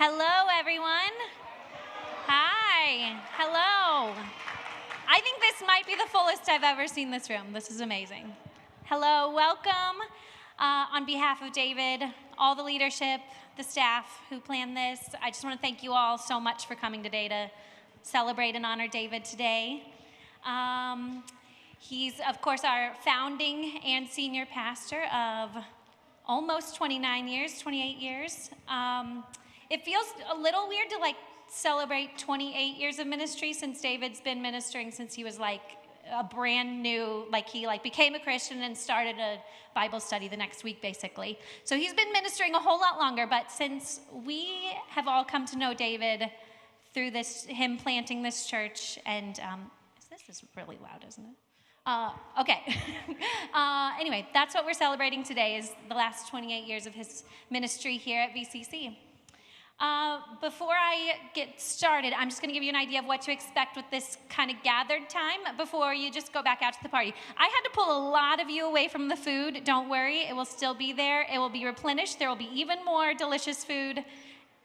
Hello, everyone. Hi. Hello. I think this might be the fullest I've ever seen this room. This is amazing. Hello, welcome. On behalf of David, all the leadership, the staff who planned this, I just want to thank you all so much for coming today to celebrate and honor David today. He's, of course, our founding and senior pastor of almost 28 years. It feels a little weird to celebrate 28 years of ministry since David's been ministering since he was a brand new, he became a Christian and started a Bible study the next week basically. So he's been ministering a whole lot longer, but since we have all come to know David through him planting this church, and this is really loud, isn't it? Okay. Anyway, that's what we're celebrating today, is the last 28 years of his ministry here at VCC. Before I get started, I'm just going to give you an idea of what to expect with this kind of gathered time before you just go back out to the party. I had to pull a lot of you away from the food. Don't worry, it will still be there. It will be replenished. There will be even more delicious food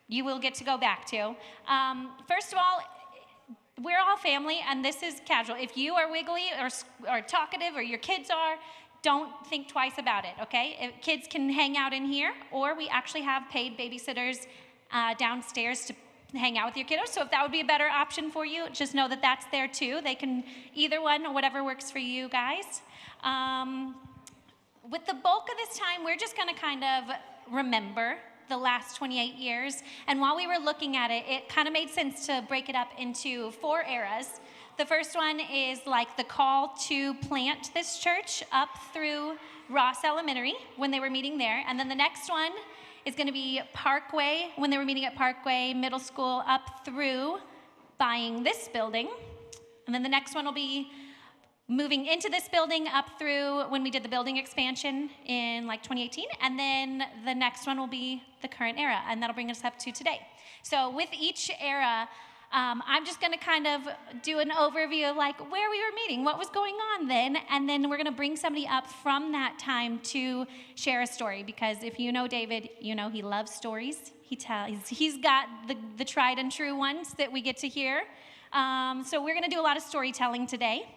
you will get to go back to. First of all, we're all family, and this is casual. If you are wiggly or talkative, or your kids are, don't think twice about it, okay? Kids can hang out in here, or we actually have paid babysitters downstairs to hang out with your kiddos. So if that would be a better option for you, just know that that's there too. They can, either one, or whatever works for you guys. With the bulk of this time, we're just going to kind of remember the last 28 years. And while we were looking at it, it kind of made sense to break it up into 4 eras. The first one is the call to plant this church up through Ross Elementary when they were meeting there. And then the next one is going to be Parkway, when they were meeting at Parkway Middle School, up through buying this building. And then the next one will be moving into this building up through when we did the building expansion in 2018. And then the next one will be the current era, and that'll bring us up to today. So with each era, I'm just going to kind of do an overview of where we were meeting, what was going on then, and then we're going to bring somebody up from that time to share a story, because if you know David, you know he loves stories. He's got the tried and true ones that we get to hear. So we're going to do a lot of storytelling today.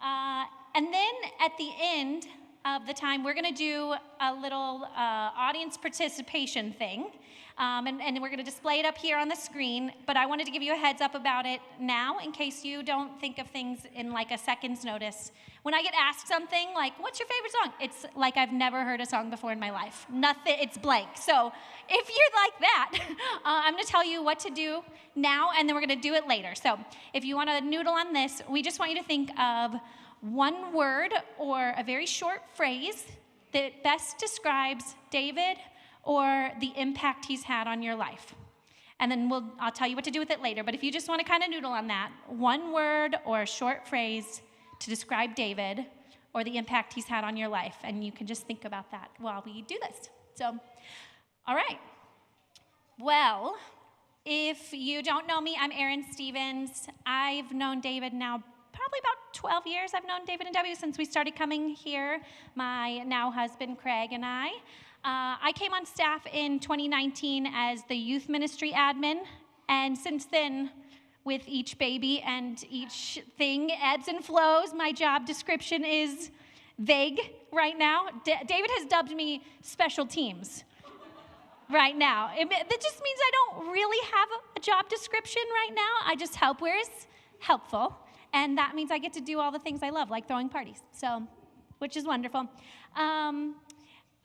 And then at the end of the time, we're going to do a little audience participation thing. And we're going to display it up here on the screen, but I wanted to give you a heads up about it now in case you don't think of things in a second's notice. When I get asked something what's your favorite song? It's I've never heard a song before in my life. Nothing, it's blank. So if you're like that, I'm going to tell you what to do now, and then we're going to do it later. So if you want to noodle on this, we just want you to think of one word or a very short phrase that best describes David or the impact he's had on your life. And then I'll tell you what to do with it later. But if you just want to kind of noodle on that, one word or a short phrase to describe David or the impact he's had on your life. And you can just think about that while we do this. So, all right. Well, if you don't know me, I'm Erinn Stevens. I've known David now probably about 12 years. I've known David and Debbie since we started coming here, my now husband, Craig, and I. I came on staff in 2019 as the youth ministry admin, and since then, with each baby and each thing ebbs and flows, my job description is vague right now. David has dubbed me special teams right now. That just means I don't really have a job description right now. I just help where it's helpful, and that means I get to do all the things I love, like throwing parties, which is wonderful.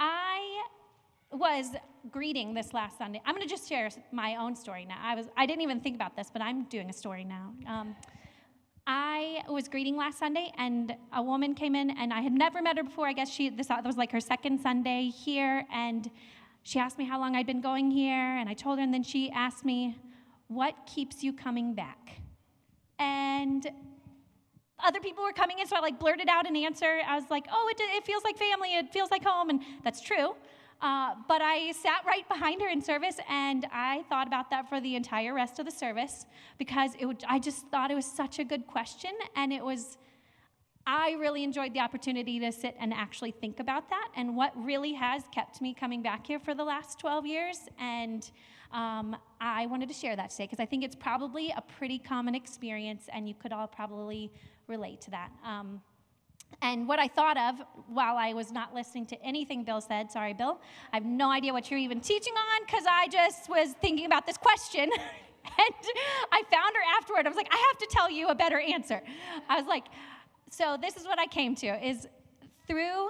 I was greeting this last Sunday. I'm going to just share my own story now. I didn't even think about this, but I'm doing a story now. I was greeting last Sunday, and a woman came in, and I had never met her before. I guess that was her second Sunday here, and she asked me how long I'd been going here, and I told her, and then she asked me, what keeps you coming back? And other people were coming in, so I blurted out an answer. I was like, oh, it feels like family, it feels like home, and that's true. But I sat right behind her in service, and I thought about that for the entire rest of the service, because I just thought it was such a good question, and I really enjoyed the opportunity to sit and actually think about that and what really has kept me coming back here for the last 12 years. And I wanted to share that today because I think it's probably a pretty common experience, and you could all probably relate to that. And what I thought of while I was not listening to anything Bill said, sorry, Bill, I have no idea what you're even teaching on because I just was thinking about this question. And I found her afterward. I was like, I have to tell you a better answer. I was like, so this is what I came to, is through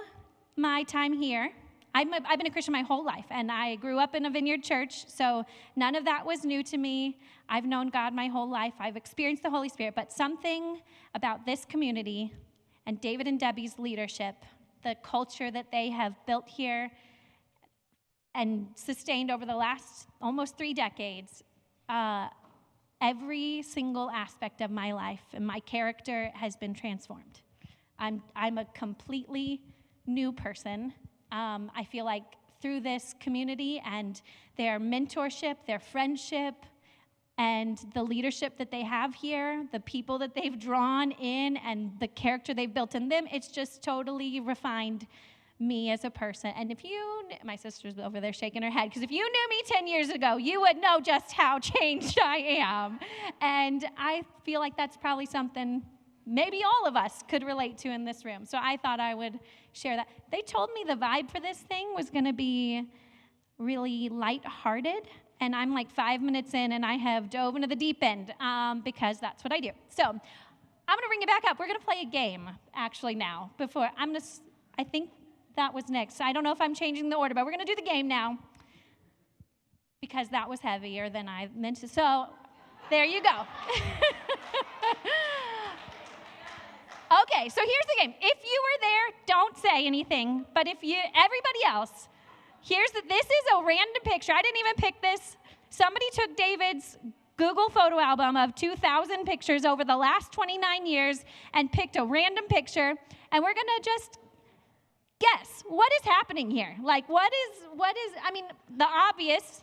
my time here, I've been a Christian my whole life, and I grew up in a Vineyard church, so none of that was new to me. I've known God my whole life. I've experienced the Holy Spirit, but something about this community and David and Debbie's leadership, the culture that they have built here and sustained over the last almost 3 decades, every single aspect of my life and my character has been transformed. I'm a completely new person. I feel like through this community and their mentorship, their friendship, and the leadership that they have here, the people that they've drawn in, and the character they've built in them, it's just totally refined me as a person. And if you, my sister's over there shaking her head, because if you knew me 10 years ago, you would know just how changed I am. And I feel like that's probably something maybe all of us could relate to in this room. So I thought I would share that. They told me the vibe for this thing was going to be really lighthearted, and I'm like 5 minutes in, and I have dove into the deep end because that's what I do. So I'm going to bring it back up. We're going to play a game, actually, now. I think that was next. I don't know if I'm changing the order, but we're going to do the game now because that was heavier than I meant to. So there you go. Okay, so here's the game. If you were there, don't say anything. But everybody else, this is a random picture. I didn't even pick this. Somebody took David's Google photo album of 2,000 pictures over the last 29 years and picked a random picture. And we're going to just guess, what is happening here? Like, the obvious,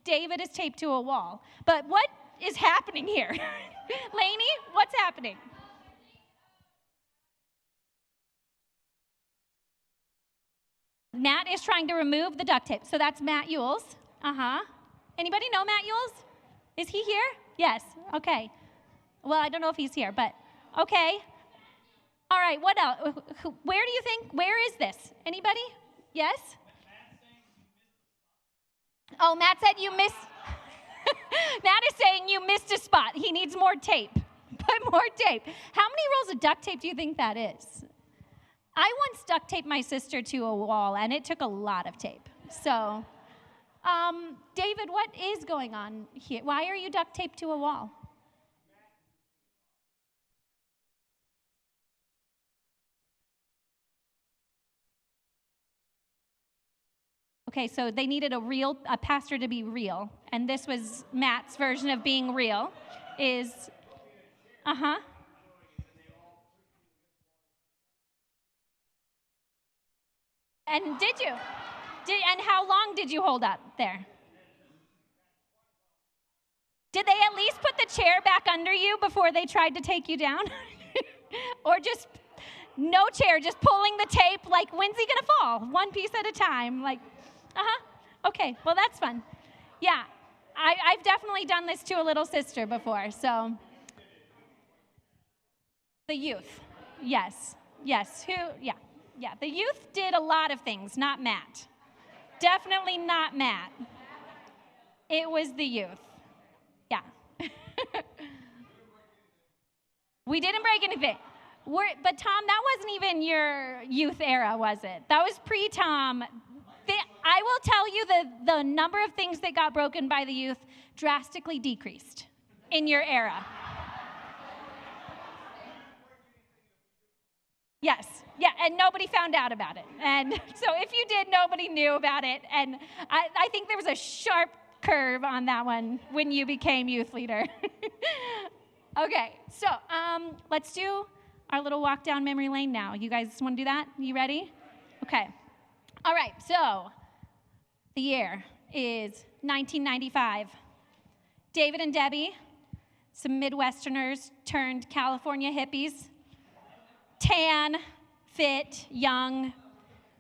David is taped to a wall. But what is happening here? Lainey, what's happening? Matt is trying to remove the duct tape. So that's Matt Yules. Anybody know Matt Yules? Is he here? Yes. Okay. Well, I don't know if he's here, but okay. All right, what else? Where do you think, where is this? Anybody? Yes? Oh, Matt said you missed. Matt is saying you missed a spot. He needs more tape. Put more tape. How many rolls of duct tape do you think that is? I once duct taped my sister to a wall, and it took a lot of tape. So, David, what is going on here? Why are you duct taped to a wall? Okay, so they needed a pastor to be real, and this was Matt's version of being real. And did you? And how long did you hold up there? Did they at least put the chair back under you before they tried to take you down? Or just no chair, just pulling the tape like, when's he gonna fall? One piece at a time, like, okay, well that's fun. Yeah, I've definitely done this to a little sister before, so. The youth, yes, the youth did a lot of things, not Matt. Definitely not Matt. It was the youth, yeah. We didn't break anything. But Tom, that wasn't even your youth era, was it? That was pre-Tom. I will tell you the number of things that got broken by the youth drastically decreased in your era. Yes, yeah, and nobody found out about it. And so if you did, nobody knew about it. And I think there was a sharp curve on that one when you became youth leader. Okay, so let's do our little walk down memory lane now. You guys want to do that? You ready? Okay. All right, so the year is 1995. David and Debbie, some Midwesterners turned California hippies, tan, fit, young,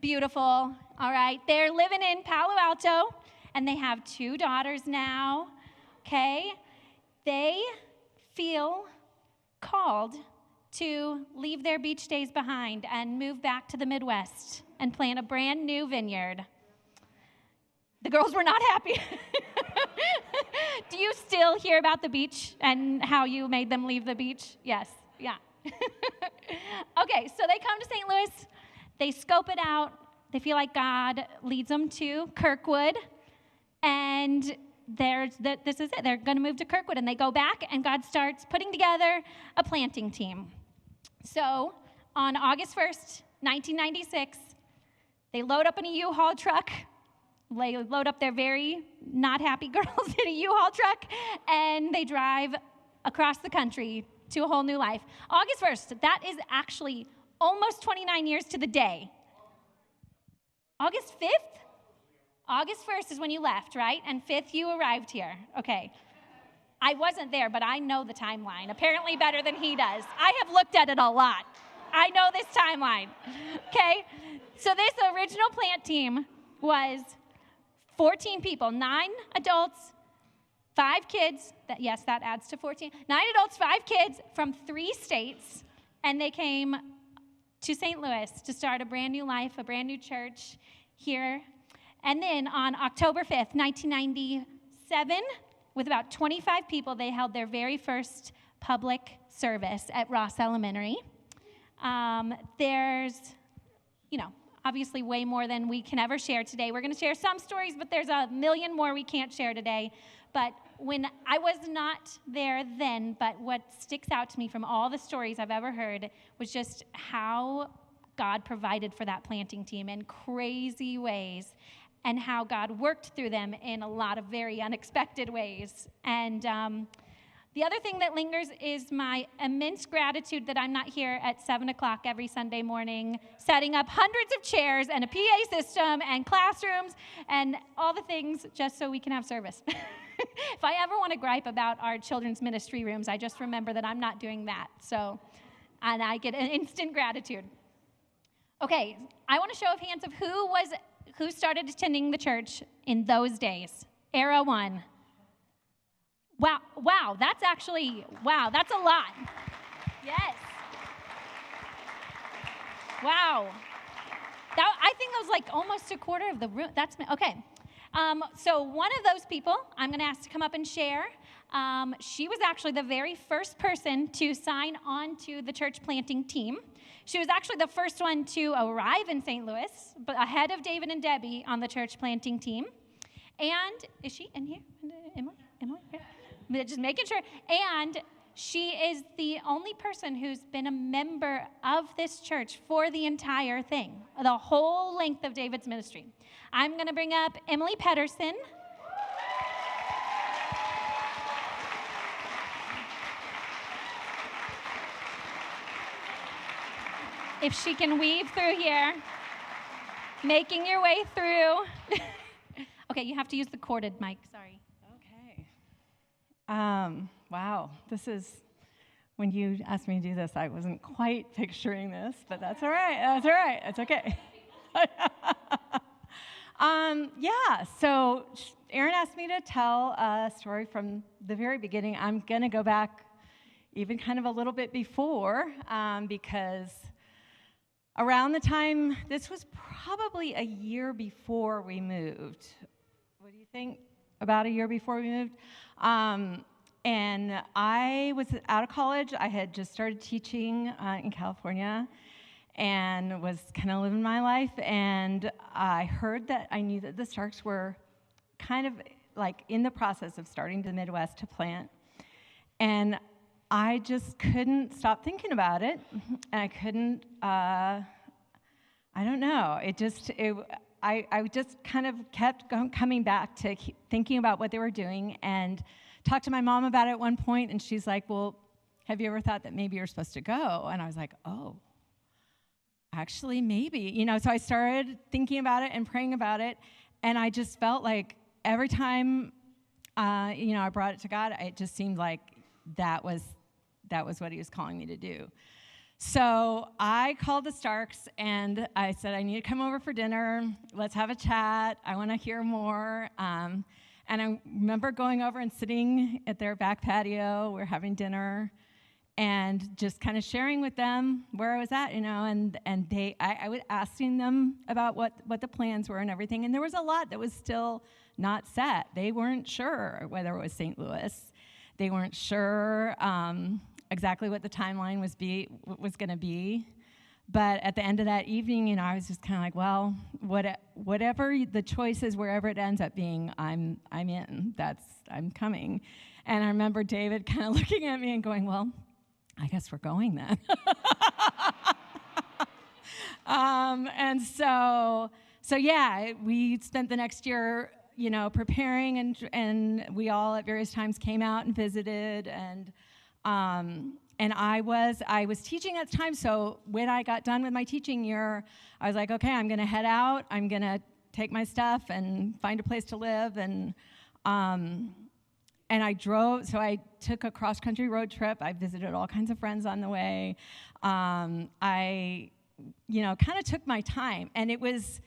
beautiful, all right? They're living in Palo Alto, and they have 2 daughters now, okay? They feel called to leave their beach days behind and move back to the Midwest and plant a brand new vineyard. The girls were not happy. Do you still hear about the beach and how you made them leave the beach? Yes, yeah. Okay, so they come to St. Louis. They scope it out. They feel like God leads them to Kirkwood. And this is it. They're going to move to Kirkwood. And they go back, and God starts putting together a planting team. So on August 1st, 1996, they load up in a U-Haul truck. They load up their very not happy girls in a U-Haul truck, and they drive across the country to a whole new life. August 1st, that is actually almost 29 years to the day. August 5th? August 1st is when you left, right? And 5th, you arrived here. Okay. I wasn't there, but I know the timeline, apparently better than he does. I have looked at it a lot. I know this timeline, okay? So this original plant team was 14 people, 9 adults, 5 kids. Yes, that adds to 14. 9 adults, 5 kids from 3 states, and they came to St. Louis to start a brand new life, a brand new church here. And then on October 5th, 1997, with about 25 people, they held their very first public service at Ross Elementary. There's, obviously way more than we can ever share today. We're going to share some stories, but there's a million more we can't share today. But when I was not there then, but what sticks out to me from all the stories I've ever heard was just how God provided for that planting team in crazy ways, and how God worked through them in a lot of very unexpected ways. And the other thing that lingers is my immense gratitude that I'm not here at 7 o'clock every Sunday morning, setting up hundreds of chairs and a PA system and classrooms and all the things just so we can have service. If I ever want to gripe about our children's ministry rooms, I just remember that I'm not doing that. And I get an instant gratitude. Okay, I want a show of hands of who started attending the church in those days. Era 1. Wow, that's a lot. Yes. Wow. I think that was like almost a quarter of the room. Okay. So one of those people I'm going to ask to come up and share. She was actually the very first person to sign on to the church planting team. She was actually the first one to arrive in St. Louis, but ahead of David and Debbie on the church planting team. And is she in here? Emily? Yeah. Just making sure. And she is the only person who's been a member of this church for the entire thing, the whole length of David's ministry. I'm going to bring up Emily Pettersen. If she can weave through here, making your way through. Okay, you have to use the corded mic, sorry. Okay. Wow, this is, when you asked me to do this, I wasn't quite picturing this, but that's all right, it's okay. So Erinn asked me to tell a story from the very beginning. I'm going to go back even kind of a little bit before, because around the time, this was probably a year before we moved. What do you think? About a year before we moved. And I was out of college. I had just started teaching in California and was kind of living my life. And I knew that the Starks were kind of like in the process of starting the Midwest to plant. And I just couldn't stop thinking about it, and I couldn't, I don't know, I just kind of kept coming back to thinking about what they were doing, and talked to my mom about it at one point, and she's like, well, have you ever thought that maybe you're supposed to go? And I was like, oh, actually, maybe, so I started thinking about it and praying about it, and I just felt like every time, I brought it to God, it just seemed like that was what he was calling me to do. So I called the Starks, and I said, I need to come over for dinner. Let's have a chat. I want to hear more. And I remember going over and sitting at their back patio. We're having dinner, and just kind of sharing with them where I was at, and I was asking them about what the plans were and everything. And there was a lot that was still not set. They weren't sure whether it was St. Louis. They weren't sure exactly what the timeline was going to be. But at the end of that evening, I was just kind of like, well, whatever the choice is, wherever it ends up being, I'm in. I'm coming. And I remember David kind of looking at me and going, well, I guess we're going then. And so yeah, we spent the next year, preparing, and we all at various times came out and visited, and I was teaching at the time, so when I got done with my teaching year, I was like, okay, I'm going to head out. I'm going to take my stuff and find a place to live, and I drove. So I took a cross-country road trip. I visited all kinds of friends on the way. I, kind of took my time, and it was,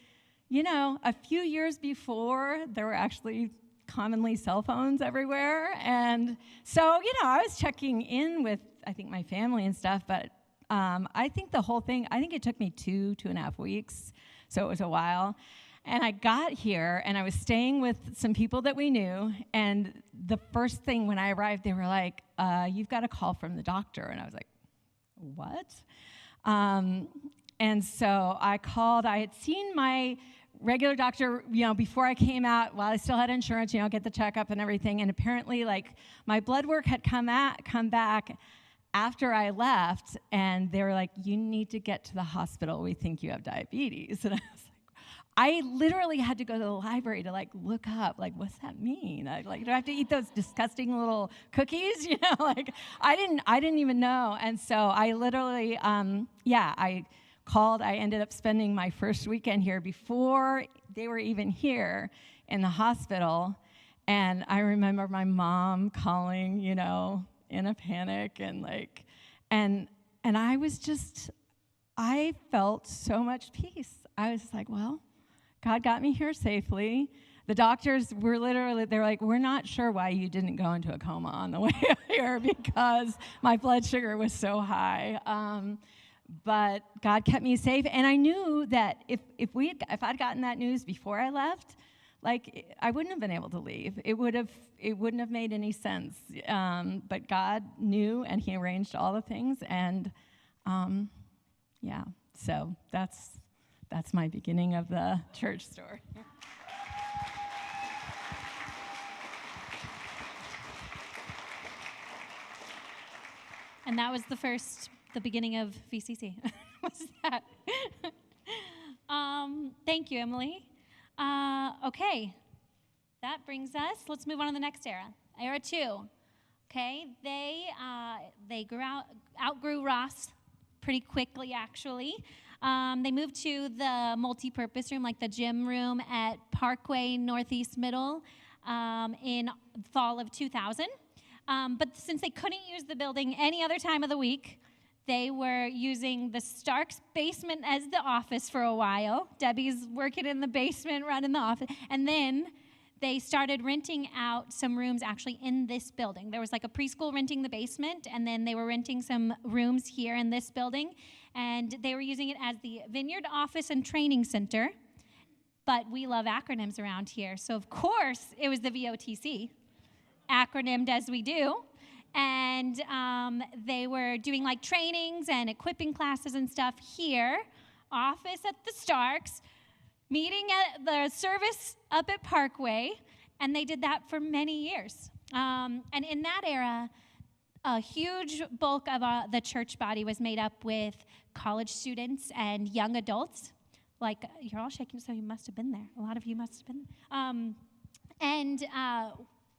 a few years before there were actually commonly cell phones everywhere. And so, I was checking in with, I think, my family and stuff, but I think the whole thing, it took me 2.5 weeks, so it was a while. And I got here, and I was staying with some people that we knew, and the first thing when I arrived, they were like, you've got a call from the doctor. And I was like, what? And so I called. I had seen my regular doctor, before I came out, while I still had insurance, get the checkup and everything. And apparently, my blood work had come back after I left, and they were like, you need to get to the hospital. We think you have diabetes. And I was like, I literally had to go to the library to look up, what's that mean? Do I have to eat those disgusting little cookies? I didn't even know. And so I literally, I called. I ended up spending my first weekend here before they were even here in the hospital. And I remember my mom calling, in a panic, and I was just, I felt so much peace. I was like, well, God got me here safely. The doctors were they're like, we're not sure why you didn't go into a coma on the way here, because my blood sugar was so high. But God kept me safe, and I knew that if I'd gotten that news before I left, I wouldn't have been able to leave. It wouldn't have made any sense. But God knew, and He arranged all the things, and so that's my beginning of the church story. And that was the beginning of VCC. Was that? Thank you, Emily. Okay, that brings us, let's move on to the next era. Era 2. Okay, they outgrew Ross pretty quickly, actually. They moved to the multi-purpose room, like the gym room at Parkway Northeast Middle in fall of 2000. But since they couldn't use the building any other time of the week, they were using the Starks basement as the office for a while. Debbie's working in the basement, running the office. And then they started renting out some rooms actually in this building. There was a preschool renting the basement, and then they were renting some rooms here in this building. And they were using it as the Vineyard Office and Training Center. But we love acronyms around here. So, of course, it was the VOTC, acronymed as we do. And they were doing trainings and equipping classes and stuff here, office at the Starks, meeting at the service up at Parkway, and they did that for many years. And in that era, a huge bulk of the church body was made up with college students and young adults. You're all shaking, so you must have been there. A lot of you must have been there.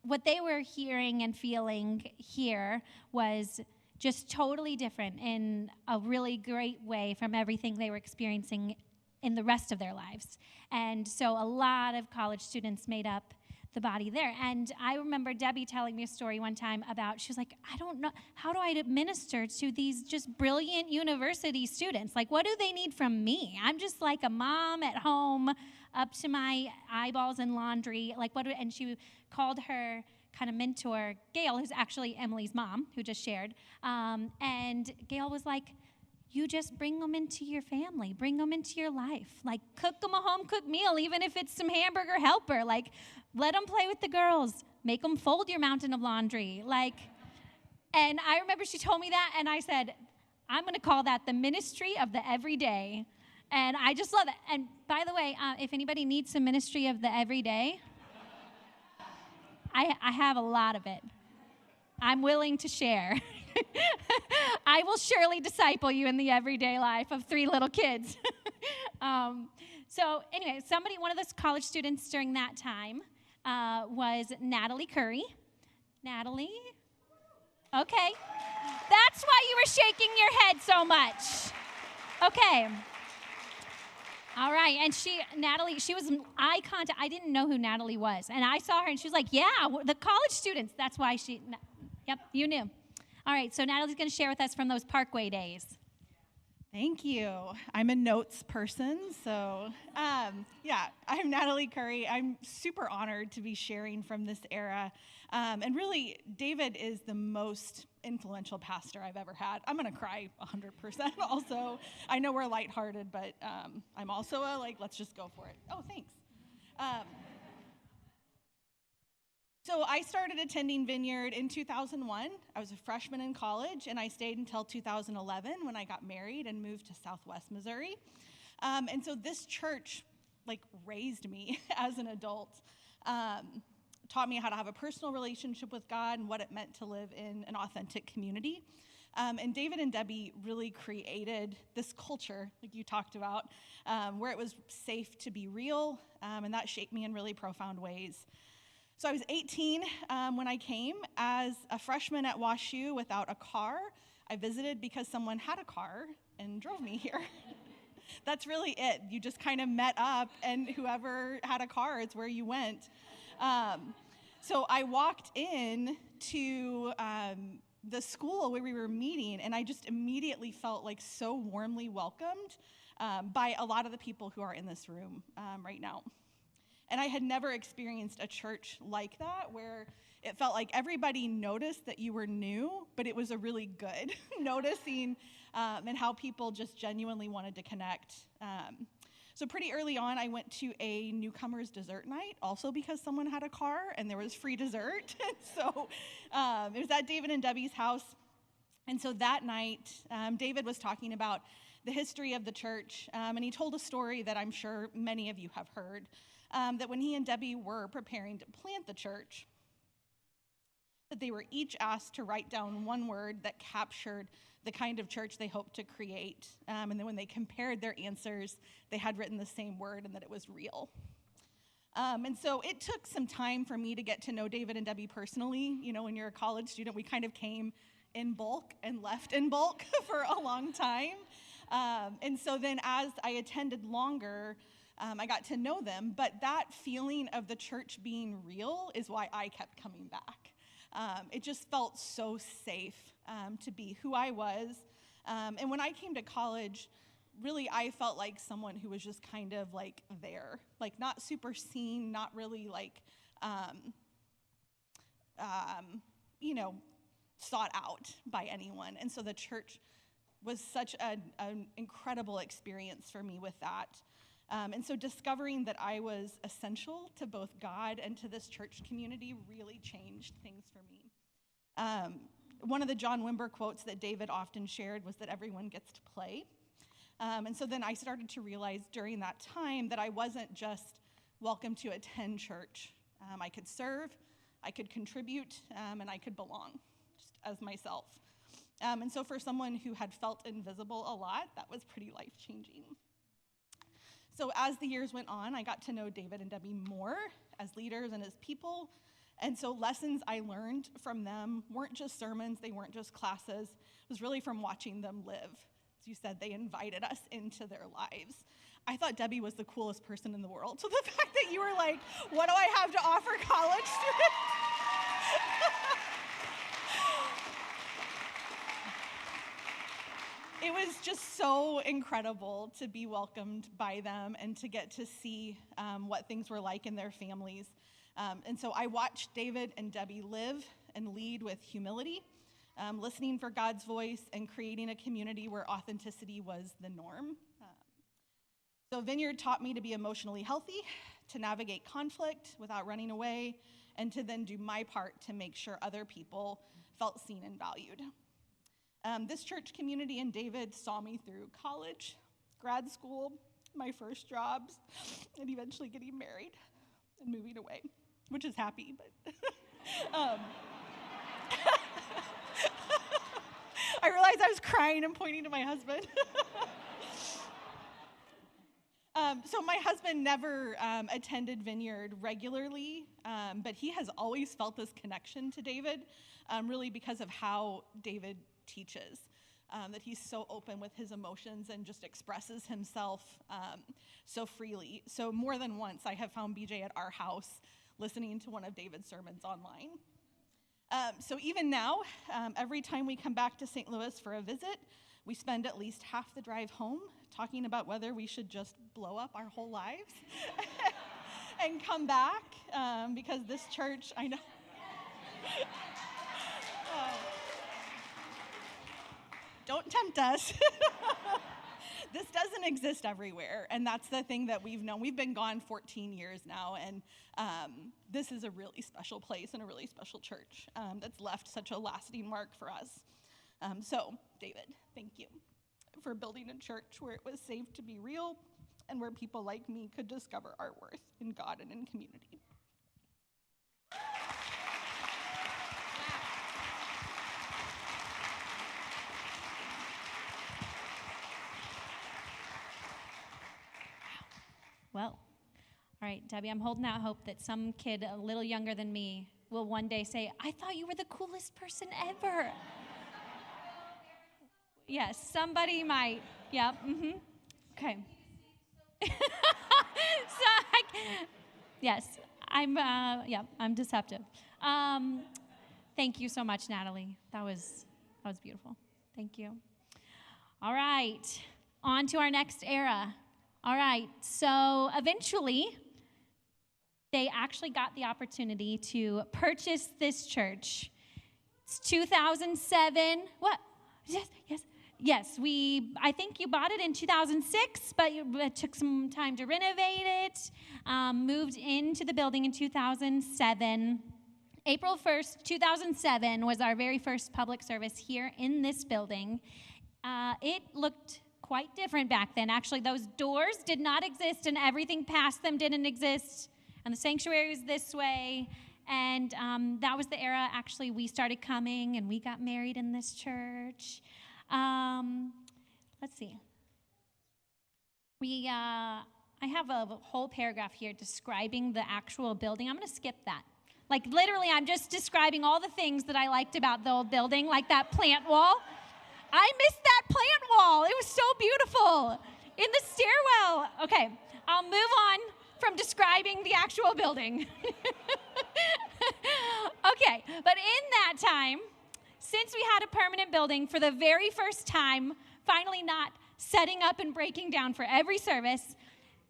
What they were hearing and feeling here was just totally different in a really great way from everything they were experiencing in the rest of their lives. And so a lot of college students made up the body there. And I remember Debbie telling me a story one time about, she was like, I don't know, how do I minister to these just brilliant university students? Like, what do they need from me? I'm just like a mom at home, up to my eyeballs in laundry. Like, and she called her kind of mentor, Gail, who's actually Emily's mom, who just shared. And Gail was like, you just bring them into your family, bring them into your life. Like, cook them a home-cooked meal, even if it's some hamburger helper. Like, let them play with the girls. Make them fold your mountain of laundry. Like, and I remember she told me that, and I said, I'm going to call that the ministry of the everyday. And I just love it. And by the way, if anybody needs some ministry of the everyday, I have a lot of it. I'm willing to share. I will surely disciple you in the everyday life of 3 little kids. So anyway, one of those college students during that time was Natalie Curry. Natalie? Okay. That's why you were shaking your head so much. Okay. All right, and Natalie, she was eye contact. I didn't know who Natalie was, and I saw her, and she was like, yeah, the college students. That's why yep, you knew. All right, so Natalie's going to share with us from those Parkway days. Thank you. I'm a notes person, so yeah, I'm Natalie Curry. I'm super honored to be sharing from this era. And really, David is the most influential pastor I've ever had. I'm going to cry 100% also. I know we're lighthearted, but I'm also let's just go for it. Oh, thanks. So I started attending Vineyard in 2001. I was a freshman in college, and I stayed until 2011 when I got married and moved to Southwest Missouri. And so this church, raised me as an adult, taught me how to have a personal relationship with God and what it meant to live in an authentic community. And David and Debbie really created this culture, like you talked about, where it was safe to be real, and that shaped me in really profound ways. So I was 18 when I came. As a freshman at WashU without a car, I visited because someone had a car and drove me here. That's really it. You just kind of met up, and whoever had a car is where you went. So I walked in to the school where we were meeting, and I just immediately felt so warmly welcomed by a lot of the people who are in this room right now. And I had never experienced a church like that, where it felt like everybody noticed that you were new, but it was a really good noticing, and how people just genuinely wanted to connect. So pretty early on, I went to a newcomers dessert night, also because someone had a car and there was free dessert. So it was at David and Debbie's house. And so that night, David was talking about the history of the church, and he told a story that I'm sure many of you have heard. That when he and Debbie were preparing to plant the church, that they were each asked to write down one word that captured the kind of church they hoped to create. And then when they compared their answers, they had written the same word and that it was real. And so it took some time for me to get to know David and Debbie personally. You know, when you're a college student, we kind of came in bulk and left in bulk for a long time. And so then as I attended longer, I got to know them, but that feeling of the church being real is why I kept coming back. It just felt so safe to be who I was. And when I came to college, really I felt like someone who was just kind of there, not super seen, not really sought out by anyone. And so the church was such an incredible experience for me with that. And so discovering that I was essential to both God and to this church community really changed things for me. One of the John Wimber quotes that David often shared was that everyone gets to play. And so then I started to realize during that time that I wasn't just welcome to attend church. I could serve, I could contribute, and I could belong just as myself. And so for someone who had felt invisible a lot, that was pretty life-changing. So as the years went on, I got to know David and Debbie more as leaders and as people. And so lessons I learned from them weren't just sermons, they weren't just classes. It was really from watching them live. As you said, they invited us into their lives. I thought Debbie was the coolest person in the world. So the fact that you were like, what do I have to offer college students? It was just so incredible to be welcomed by them and to get to see what things were like in their families. And so I watched David and Debbie live and lead with humility, listening for God's voice and creating a community where authenticity was the norm. So Vineyard taught me to be emotionally healthy, to navigate conflict without running away, and to then do my part to make sure other people felt seen and valued. This church community and David saw me through college, grad school, my first jobs, and eventually getting married and moving away, which is happy, but I realized I was crying and pointing to my husband. So my husband never attended Vineyard regularly, but he has always felt this connection to David, really because of how David teaches, that he's so open with his emotions and just expresses himself so freely. So more than once, I have found BJ at our house listening to one of David's sermons online. So even now, every time we come back to St. Louis for a visit, we spend at least half the drive home talking about whether we should just blow up our whole lives and come back, because this church, I know. Don't tempt us. This doesn't exist everywhere, and that's the thing that we've known. We've been gone 14 years now, and this is a really special place and a really special church that's left such a lasting mark for us. So, David, thank you for building a church where it was safe to be real and where people like me could discover our worth in God and in community. Well, all right, Debbie, I'm holding out hope that some kid a little younger than me will one day say, I thought you were the coolest person ever. Yes, somebody might. Yeah, Okay. Yes, I'm deceptive. Thank you so much, Natalie. That was beautiful. Thank you. All right, on to our next era. All right, so eventually, they actually got the opportunity to purchase this church. It's 2007. What? Yes, I think you bought it in 2006, but it took some time to renovate it. Moved into the building in 2007. April 1st, 2007 was our very first public service here in this building. It looked quite different back then. Actually, those doors did not exist, and everything past them didn't exist. And the sanctuary was this way. And that was the era, actually, we started coming, and we got married in this church. Let's see. I have a whole paragraph here describing the actual building. I'm going to skip that. Like, literally, I'm just describing all the things that I liked about the old building, like that plant wall. I missed that plant wall. It was so beautiful in the stairwell. Okay, I'll move on from describing the actual building. Okay, but in that time, since we had a permanent building for the very first time, finally not setting up and breaking down for every service,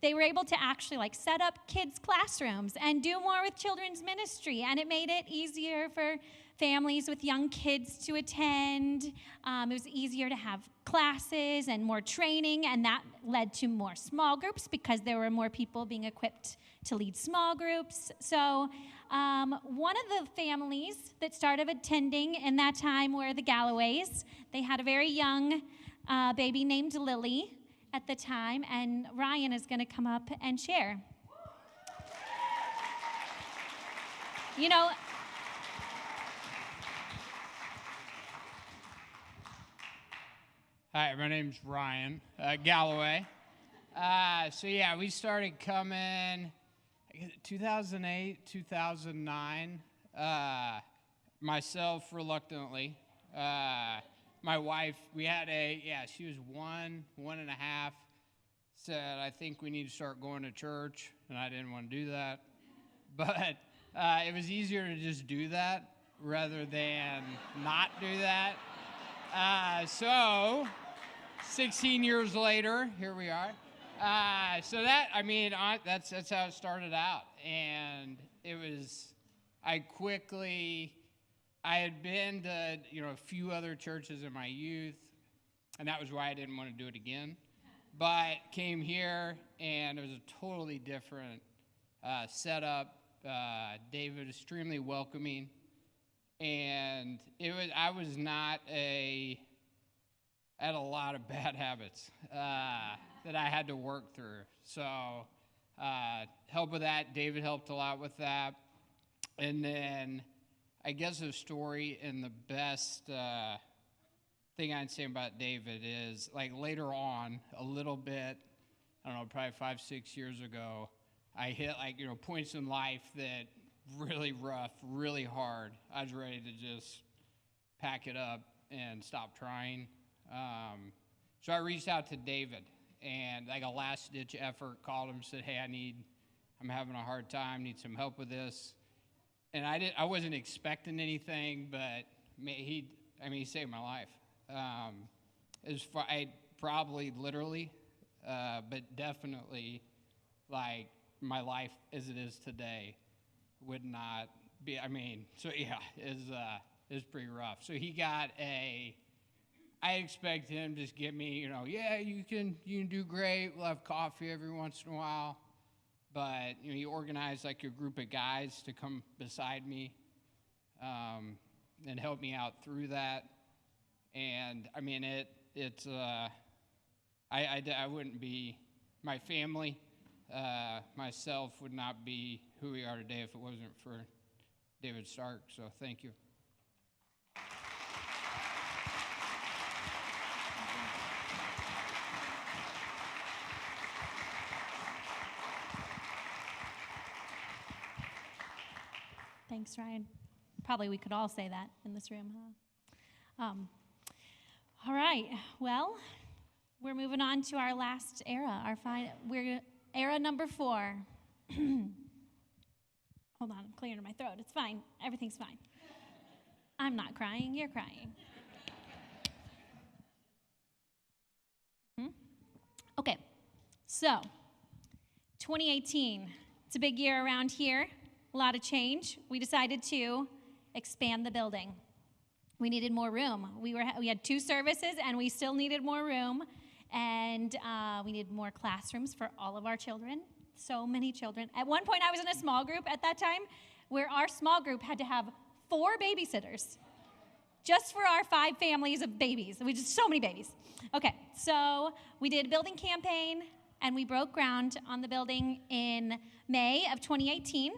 they were able to actually set up kids' classrooms and do more with children's ministry, and it made it easier for families with young kids to attend. It was easier to have classes and more training, and that led to more small groups because there were more people being equipped to lead small groups. So one of the families that started attending in that time were the Galloways. They had a very young baby named Lily at the time, and Ryan is going to come up and share. You know, hi, my name's Ryan Galloway. We started coming 2008, 2009. Myself, reluctantly. My wife, we had she was 1.5, said, I think we need to start going to church, and I didn't want to do that. But it was easier to just do that rather than not do that. So 16 years later, here we are. So that, I mean, that's how it started out. And it was, I had been to, a few other churches in my youth, and that was why I didn't want to do it again. But came here, and it was a totally different setup. David, extremely welcoming. And I had a lot of bad habits that I had to work through. So help with that. David helped a lot with that. And then I guess the story and the best thing I'd say about David is, like, later on, a little bit, I don't know, probably 5-6 years ago, I hit, points in life that really rough, really hard. I was ready to just pack it up and stop trying. So I reached out to David, and like a last-ditch effort, called him, said, hey, I'm having a hard time, need some help with this. And I wasn't expecting anything, but he saved my life. I probably literally, but definitely, like, my life as it is today would not be, so yeah, is pretty rough. So he got I expect him to just give me, yeah, you can do great. We'll have coffee every once in a while. But, he organized like a group of guys to come beside me and help me out through that. And I wouldn't be, my family, myself would not be who we are today if it wasn't for David Stark. So thank you. Thanks, Ryan. Probably we could all say that in this room, huh? All right. Well, we're moving on to our last era. We're era number 4. Hold on, I'm clearing my throat. It's fine. Everything's fine. I'm not crying. You're crying. Okay. So, 2018. It's a big year around here. A lot of change. We decided to expand the building. We needed more room. We had 2 services, and we still needed more room. And we needed more classrooms for all of our children. So many children. At one point, I was in a small group at that time where our small group had to have 4 babysitters just for our 5 families of babies. We just so many babies. Okay, so we did a building campaign, and we broke ground on the building in May of 2018.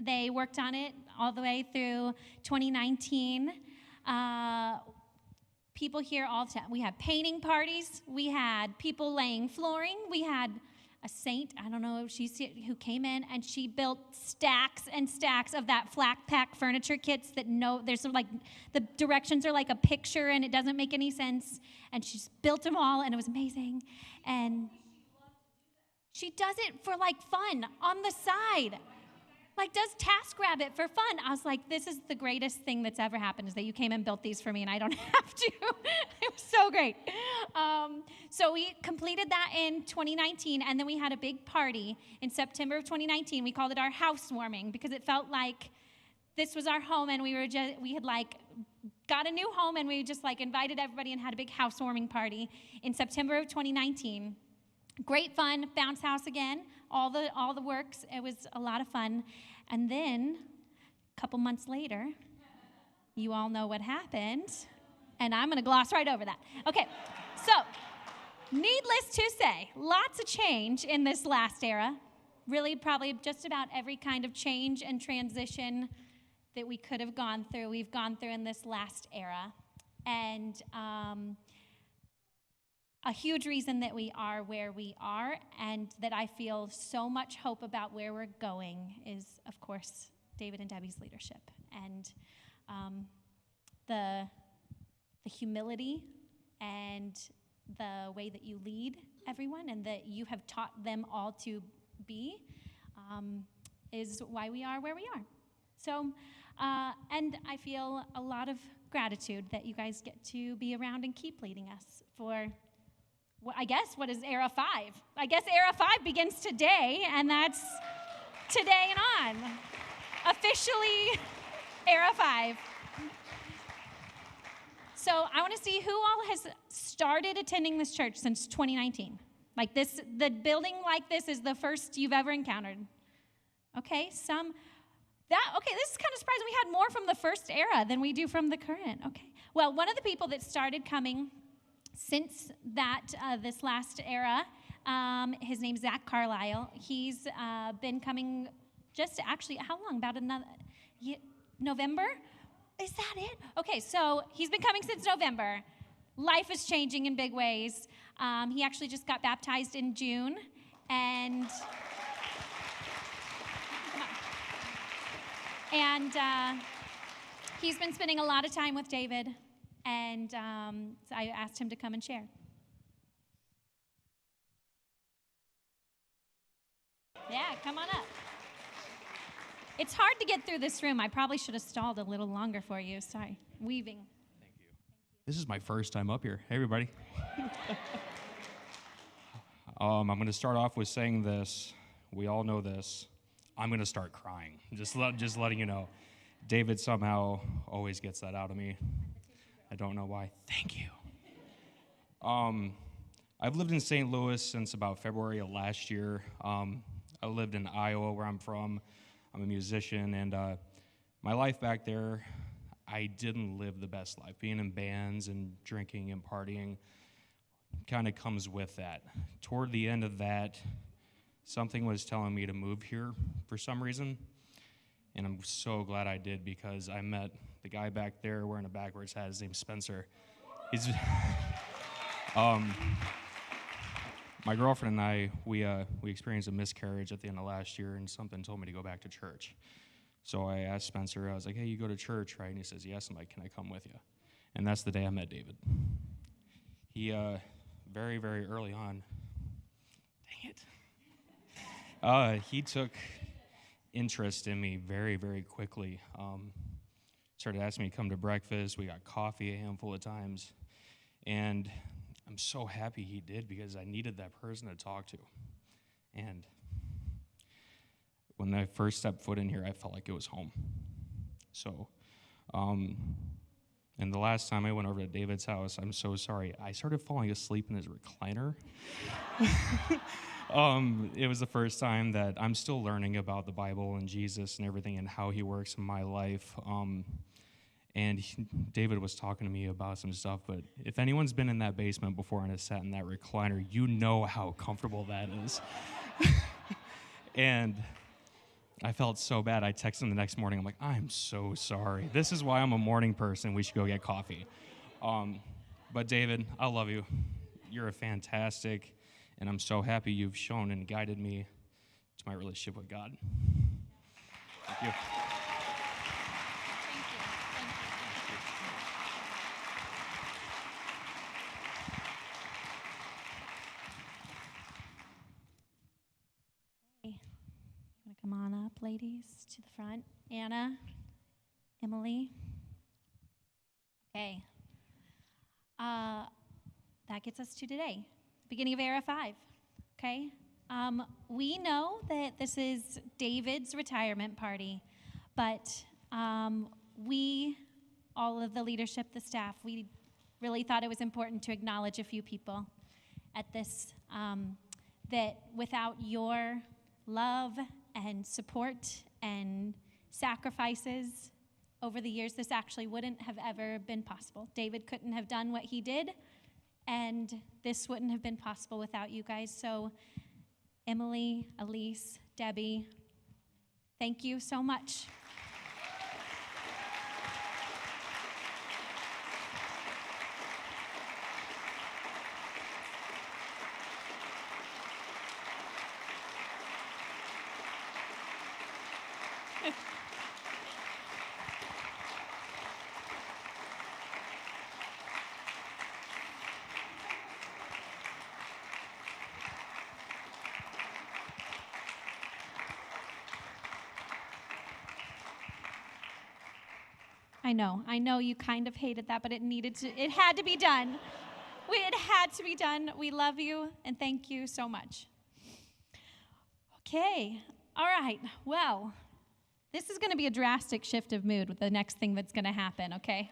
They worked on it all the way through 2019. People here all the time. We had painting parties. We had people laying flooring. We had a saint, I don't know if who came in, and she built stacks and stacks of that flat pack furniture kits that there's like, the directions are like a picture and it doesn't make any sense. And she's built them all, and it was amazing. And she does it for like fun on the side. Like, does TaskRabbit for fun. I was like, this is the greatest thing that's ever happened, is that you came and built these for me and I don't have to. It was so great. So we completed that in 2019, and then we had a big party in September of 2019. We called it our housewarming because it felt like this was our home, and we had like got a new home, and we just like invited everybody and had a big housewarming party in September of 2019. Great fun, bounce house again, all the works. It was a lot of fun. And then a couple months later, you all know what happened, and I'm going to gloss right over that. Okay, so needless to say, lots of change in this last era. Really, probably just about every kind of change and transition that we could have gone through, we've gone through in this last era. And a huge reason that we are where we are and that I feel so much hope about where we're going is, of course, David and Debbie's leadership and the humility and the way that you lead everyone and that you have taught them all to be is why we are where we are. So, and I feel a lot of gratitude that you guys get to be around and keep leading us for, I guess, what is Era 5? I guess Era 5 begins today, and that's today and on. Officially, Era 5. So I want to see who all has started attending this church since 2019. Like this, the building like this is the first you've ever encountered. Okay, this is kind of surprising. We had more from the first era than we do from the current. Okay, well, one of the people that started coming since that, this last era, his name's Zach Carlisle. He's been coming just actually, how long? About November? Is that it? Okay, so he's been coming since November. Life is changing in big ways. He actually just got baptized in June, and he's been spending a lot of time with David, and so I asked him to come and share. Yeah, come on up. It's hard to get through this room. I probably should have stalled a little longer for you. Sorry. Weaving. Thank you. This is my first time up here. Hey, everybody. I'm going to start off with saying this. We all know this. I'm going to start crying. Just letting you know. David somehow always gets that out of me. I don't know why. Thank you. I've lived in St. Louis since about February of last year. I lived in Iowa, where I'm from. I'm a musician, and my life back there, I didn't live the best life. Being in bands and drinking and partying kind of comes with that. Toward the end of that, something was telling me to move here for some reason, and I'm so glad I did, because I met the guy back there wearing a backwards hat. His name's Spencer. He's my girlfriend and I, we experienced a miscarriage at the end of last year, and something told me to go back to church. So I asked Spencer, I was like, hey, you go to church, right? And he says, yes. I'm like, can I come with you? And that's the day I met David. He, very, very early on, dang it, he took interest in me very, very quickly. Started asking me to come to breakfast. We got coffee a handful of times. And I'm so happy he did, because I needed that person to talk to. And when I first stepped foot in here, I felt like it was home. So, and the last time I went over to David's house, I'm so sorry, I started falling asleep in his recliner. It was the first time that I'm still learning about the Bible and Jesus and everything and how he works in my life. David was talking to me about some stuff, but if anyone's been in that basement before and has sat in that recliner, you know how comfortable that is. And I felt so bad. I texted him the next morning. I'm like, I'm so sorry. This is why I'm a morning person. We should go get coffee. But David, I love you. You're a fantastic, and I'm so happy you've shown and guided me to my relationship with God. Thank you. Come on up, ladies, to the front. Anna, Emily. Okay. That gets us to today, beginning of Era 5. Okay. We know that this is David's retirement party, but we, all of the leadership, the staff, we really thought it was important to acknowledge a few people at this, that without your love and support and sacrifices over the years, this actually wouldn't have ever been possible. David couldn't have done what he did, and this wouldn't have been possible without you guys. So Emily, Elise, Debbie, thank you so much. I know you kind of hated that, but it had to be done. It had to be done. We love you, and thank you so much. Okay, all right, well, this is going to be a drastic shift of mood with the next thing that's going to happen, okay?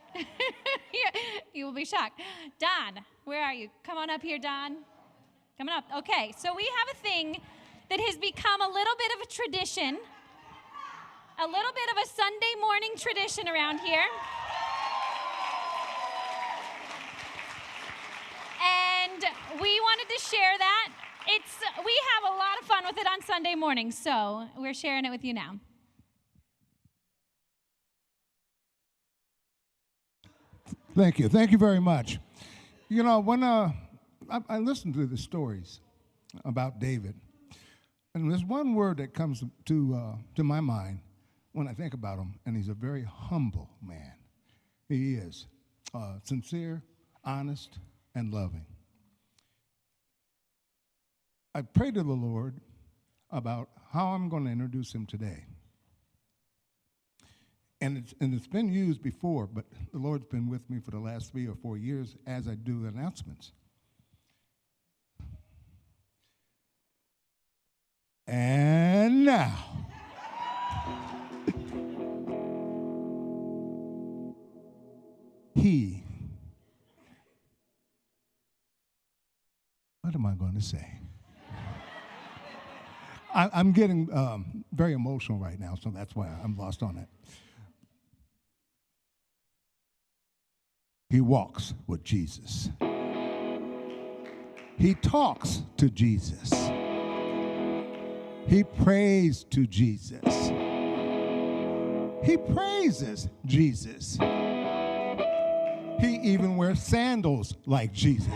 You will be shocked. Don, where are you? Come on up here, Don. Coming up. Okay, so we have a thing that has become a little bit of a tradition, a little bit of a Sunday morning tradition around here. And we wanted to share that. We have a lot of fun with it on Sunday mornings, so we're sharing it with you now. Thank you. Thank you very much. You know, when I listened to the stories about David, and there's one word that comes to my mind when I think about him, and he's a very humble man. He is sincere, honest, and loving. I prayed to the Lord about how I'm going to introduce him today. And it's been used before, but the Lord's been with me for the last 3 or 4 years as I do announcements. And now, what am I going to say? I'm getting very emotional right now, so that's why I'm lost on it. He walks with Jesus. He talks to Jesus. He prays to Jesus. He praises Jesus. He even wears sandals like Jesus.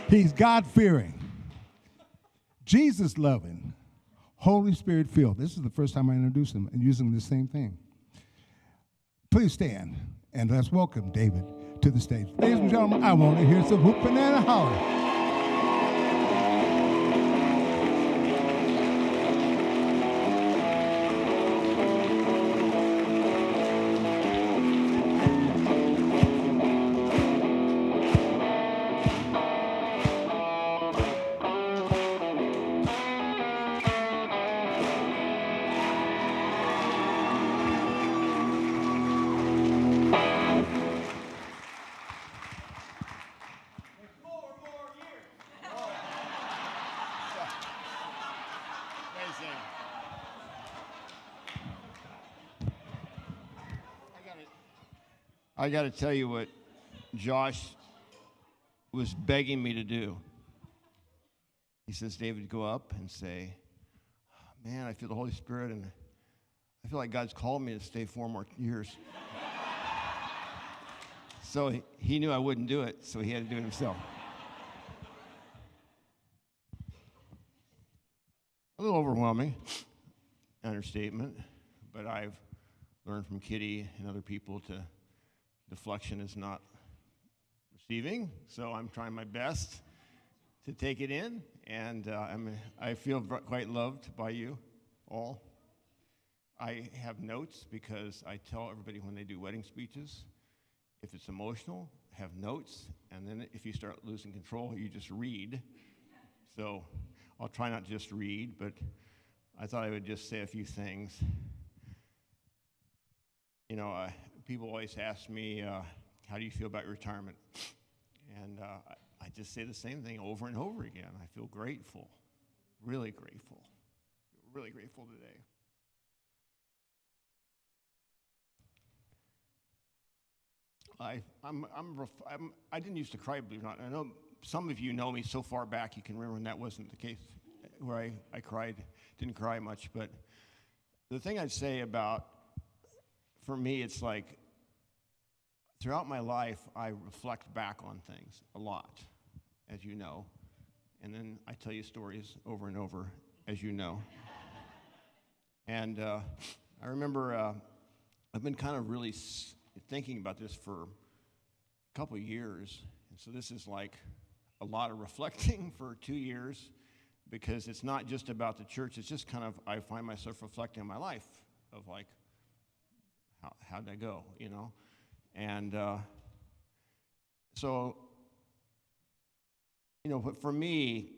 He's God-fearing, Jesus-loving, Holy Spirit-filled. This is the first time I introduced him and using the same thing. Please stand and let's welcome David to the stage. Ladies and gentlemen, I want to hear some whooping and a holler. I got to tell you what Josh was begging me to do. He says, David, go up and say, man, I feel the Holy Spirit, and I feel like God's called me to stay 4 more years. So he knew I wouldn't do it, so he had to do it himself. A little overwhelming, understatement, but I've learned from Kitty and other people to deflection is not receiving, so I'm trying my best to take it in, and I feel quite loved by you all. I have notes because I tell everybody when they do wedding speeches, if it's emotional, have notes, and then if you start losing control, you just read. So I'll try not to just read, but I thought I would just say a few things. You know, people always ask me, how do you feel about your retirement? And I just say the same thing over and over again. I feel grateful, really grateful, really grateful today. I didn't used to cry, believe it or not. I know some of you know me so far back you can remember when that wasn't the case, where I cried, didn't cry much. But the thing I'd say about, for me, it's like throughout my life, I reflect back on things a lot, as you know. And then I tell you stories over and over, as you know. And I remember I've been kind of really thinking about this for a couple of years. And so this is like a lot of reflecting for 2 years. because it's not just about the church. It's just kind of, I find myself reflecting on my life of like, how'd that go, you know? And so, you know, but for me,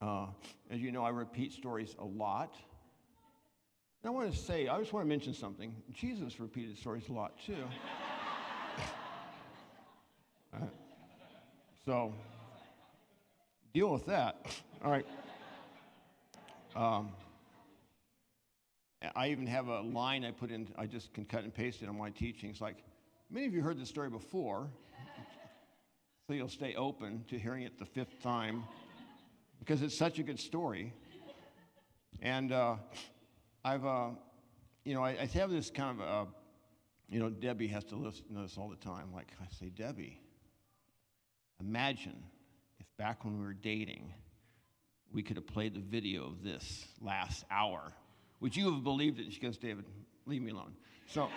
as you know, I repeat stories a lot. And I want to say, I just want to mention something. Jesus repeated stories a lot too. So, deal with that. All right. I even have a line I put in, I just can cut and paste it on my teachings. Like, many of you heard this story before, so you'll stay open to hearing it the 5th time, because it's such a good story. And I've, you know, I have this kind of, you know, Debbie has to listen to this all the time. Like, I say, Debbie, imagine if back when we were dating, we could have played the video of this last hour. Would you have believed it? She goes, David, leave me alone. So,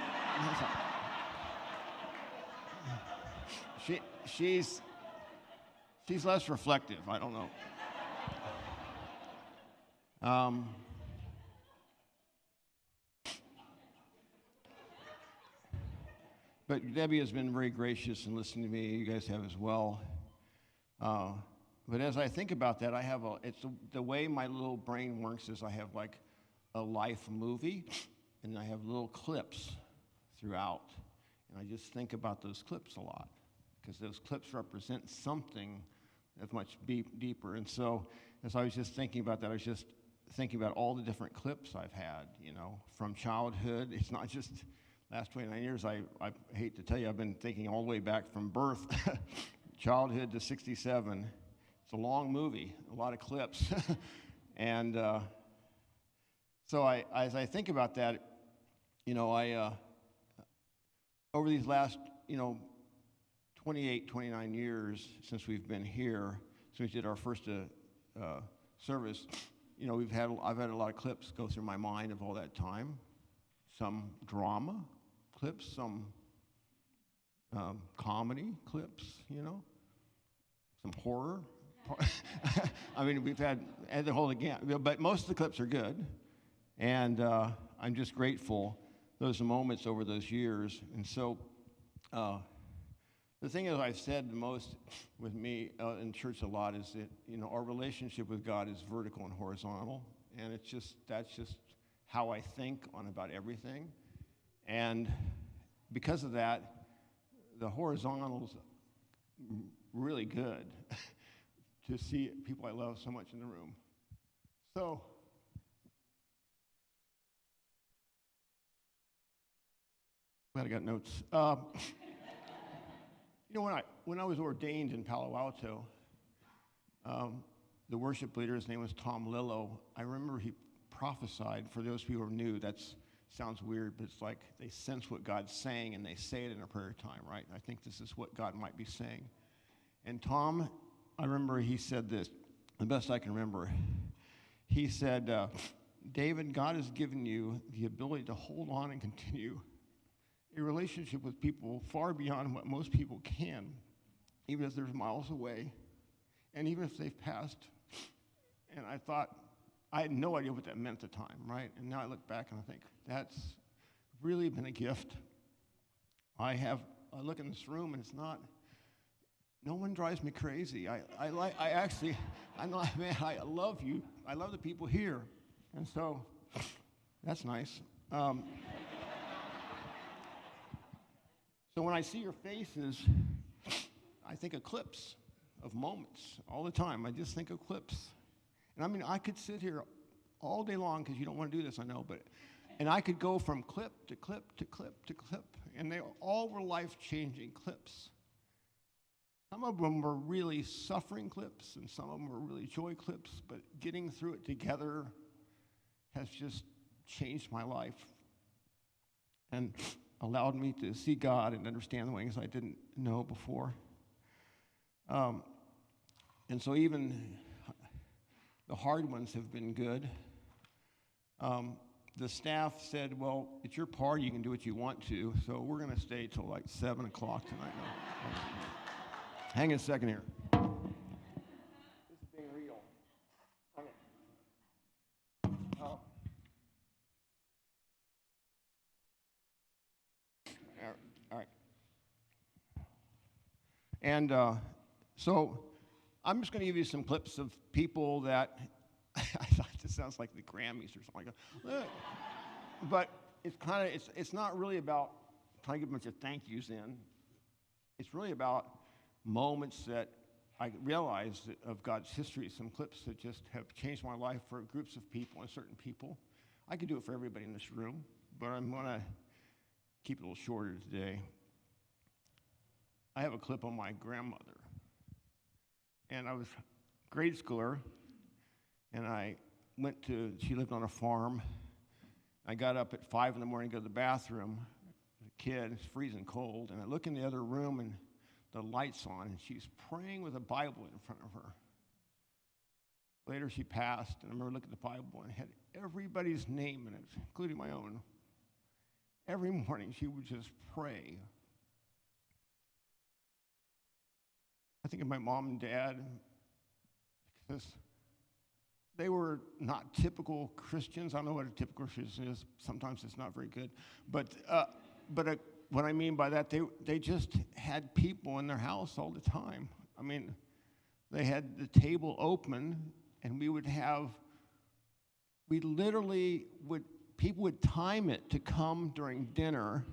she's less reflective. I don't know. But Debbie has been very gracious in listening to me. You guys have as well. But as I think about that, I have it's the way my little brain works is I have like a life movie, and I have little clips throughout. And I just think about those clips a lot, because those clips represent something that's much deeper. And so as I was just thinking about that, I was just thinking about all the different clips I've had, you know, from childhood. It's not just last 29 years. I hate to tell you, I've been thinking all the way back from birth, childhood to 67. It's a long movie, a lot of clips. And so as I think about that, you know, over these last, you know, 28, 29 years since we've been here, since we did our first service, you know, I've had a lot of clips go through my mind of all that time. Some drama clips, some comedy clips, you know, some horror. I mean, we've had the whole gamut, but most of the clips are good. And I'm just grateful those moments over those years. And so the thing that I've said the most with me in church a lot is that, you know, our relationship with God is vertical and horizontal. And that's just how I think on about everything. And because of that, the horizontal's really good to see people I love so much in the room. So, glad I got notes. You know, when I was ordained in Palo Alto, the worship leader, his name was Tom Lillo. I remember he prophesied. For those people who are new, that sounds weird, but it's like they sense what God's saying and they say it in a prayer time, right? I think this is what God might be saying. And Tom, I remember he said this, the best I can remember. He said, David, God has given you the ability to hold on and continue a relationship with people far beyond what most people can, even if they're miles away, and even if they've passed. And I thought, I had no idea what that meant at the time, right? And now I look back and I think, that's really been a gift. I look in this room and it's not, no one drives me crazy. I love you. I love the people here. And so, that's nice. So when I see your faces, I think of clips of moments all the time. I just think of clips. And I mean, I could sit here all day long, because you don't want to do this, I know, and I could go from clip to clip to clip to clip, and they all were life-changing clips. Some of them were really suffering clips, and some of them were really joy clips, but getting through it together has just changed my life and allowed me to see God and understand the things I didn't know before. And so even the hard ones have been good. The staff said, well, it's your party, you can do what you want to, so we're going to stay till like 7 o'clock tonight. Hang on a second here. This is being real. And so I'm just going to give you some clips of people that I thought this sounds like the Grammys or something like that. But it's kind of, it's not really about trying to get a bunch of thank yous in. It's really about moments that I realized of God's history, some clips that just have changed my life for groups of people and certain people. I could do it for everybody in this room, but I'm going to keep it a little shorter today. I have a clip on my grandmother. And I was a grade schooler, and I she lived on a farm. I got up at 5 in the morning to go to the bathroom. As a kid, it's freezing cold, and I look in the other room, and the light's on, and she's praying with a Bible in front of her. Later, she passed, and I remember looking at the Bible, and it had everybody's name in it, including my own. Every morning, she would just pray. I think of my mom and dad, because they were not typical Christians. I don't know what a typical Christian is. Sometimes it's not very good. But what I mean by that, they just had people in their house all the time. I mean, they had the table open, and people would time it to come during dinner.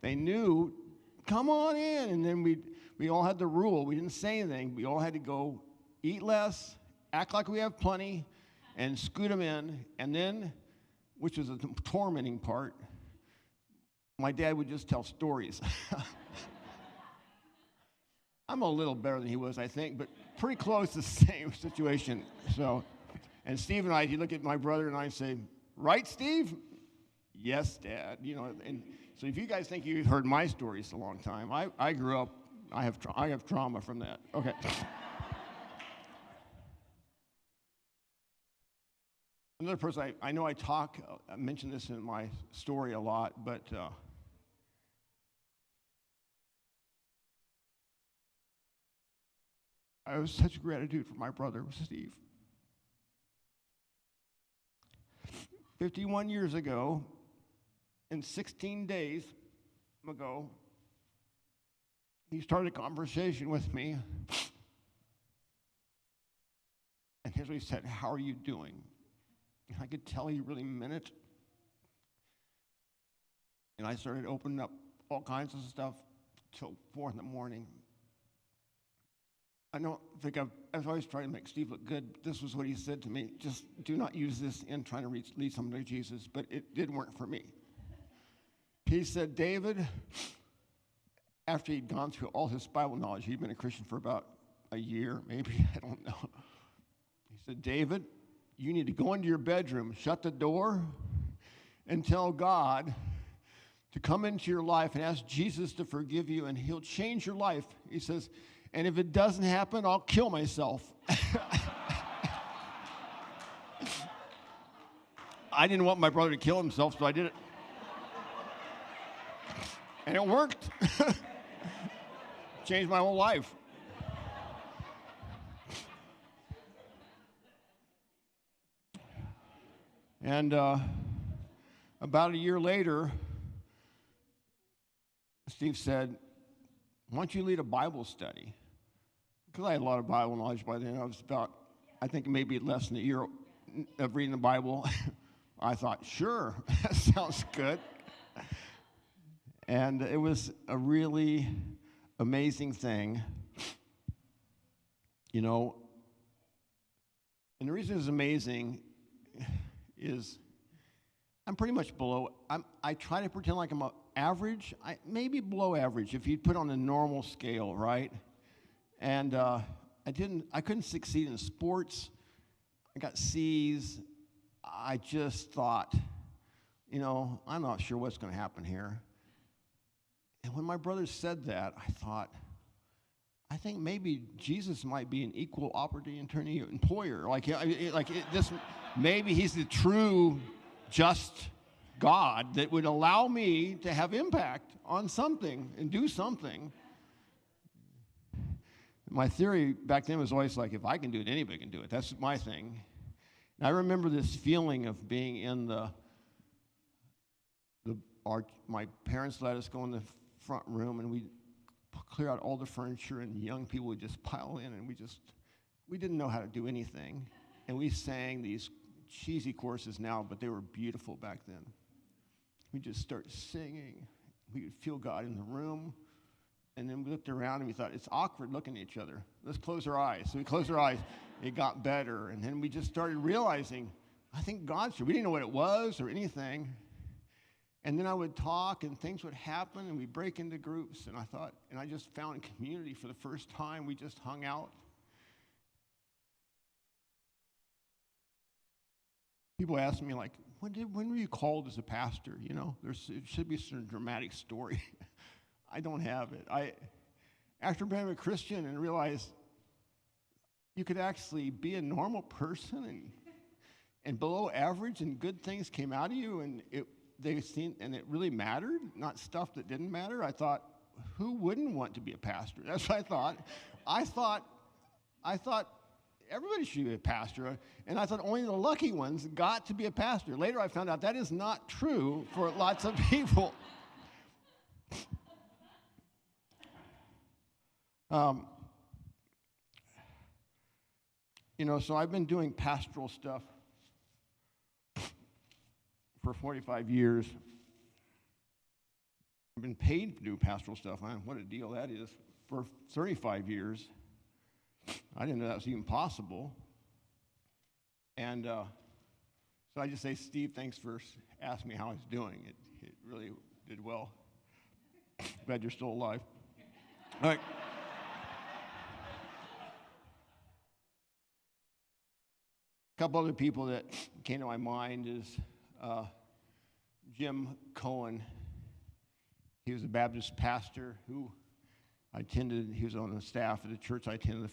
They knew, come on in, and then we all had the rule. We didn't say anything. We all had to go eat less, act like we have plenty, and scoot them in. And then, which was the tormenting part, my dad would just tell stories. I'm a little better than he was, I think, but pretty close to the same situation. So, and Steve and I, he look at my brother and I say, right, Steve? Yes, Dad. You know, and so if you guys think you've heard my stories a long time, I grew up. I have trauma from that. Okay. Another person, I know I mention this in my story a lot, but I have such gratitude for my brother, Steve. 51 years ago, and 16 days ago, he started a conversation with me. And here's what he said, how are you doing? And I could tell he really meant it. And I started opening up all kinds of stuff till 4 in the morning. I don't think I've always tried to make Steve look good. But this was what he said to me. Just do not use this in trying to lead someone to Jesus. But it didn't work for me. He said, David, after he'd gone through all his Bible knowledge, he'd been a Christian for about a year, maybe, I don't know. He said, David, you need to go into your bedroom, shut the door, and tell God to come into your life and ask Jesus to forgive you, and he'll change your life. He says, and if it doesn't happen, I'll kill myself. I didn't want my brother to kill himself, so I did it. And it worked. Changed my whole life. And about a year later, Steve said, why don't you lead a Bible study? Because I had a lot of Bible knowledge by then. I was about, I think maybe less than a year of reading the Bible. I thought, sure, that sounds good. And it was a really amazing thing, you know. And the reason it's amazing is I'm pretty much below. I try to pretend like I'm average, maybe below average if you put on a normal scale, right? And I couldn't succeed in sports. I got C's. I just thought, you know, I'm not sure what's going to happen here. And when my brother said that, I thought, I think maybe Jesus might be an equal opportunity employer. Maybe he's the true, just God that would allow me to have impact on something and do something. My theory back then was always like, if I can do it, anybody can do it. That's my thing. And I remember this feeling of being in my parents let us go in the front room, and clear out all the furniture, and young people would just pile in, and we didn't know how to do anything. And we sang these cheesy choruses now, but they were beautiful back then. We just start singing. We could feel God in the room. And then we looked around and we thought, it's awkward looking at each other. Let's close our eyes. So we closed our eyes. It got better. And then we just started realizing, I think God's here. We didn't know what it was or anything. And then I would talk and things would happen and we'd break into groups. And I just found community for the first time. We just hung out. People ask me, like, when were you called as a pastor? You know, it should be some dramatic story. I don't have it. After being a Christian and realized you could actually be a normal person and below average and good things came out of you and it really mattered, not stuff that didn't matter. I thought, who wouldn't want to be a pastor? That's what I thought. I thought everybody should be a pastor, and I thought only the lucky ones got to be a pastor. Later I found out that is not true for lots of people. So I've been doing pastoral stuff for 45 years. I've been paid to do pastoral stuff. What a deal that is. For 35 years. I didn't know that was even possible. And so I just say, Steve, thanks for asking me how I was doing. It really did well. Glad you're still alive. All right. A couple other people that came to my mind is Jim Cohen. He was a Baptist pastor who he was on the staff at the church I attended the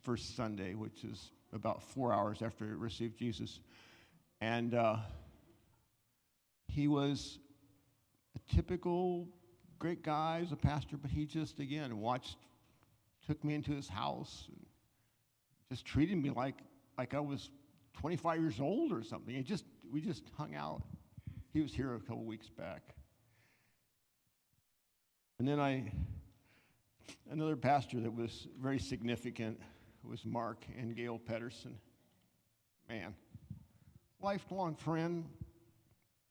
first Sunday, which is about 4 hours after I received Jesus. And he was a typical great guy as a pastor, but he just, again, took me into his house and just treated me like I was 25 years old or something. We just hung out. He was here a couple weeks back. And then another pastor that was very significant was Mark and Gail Pettersen. Man, lifelong friend.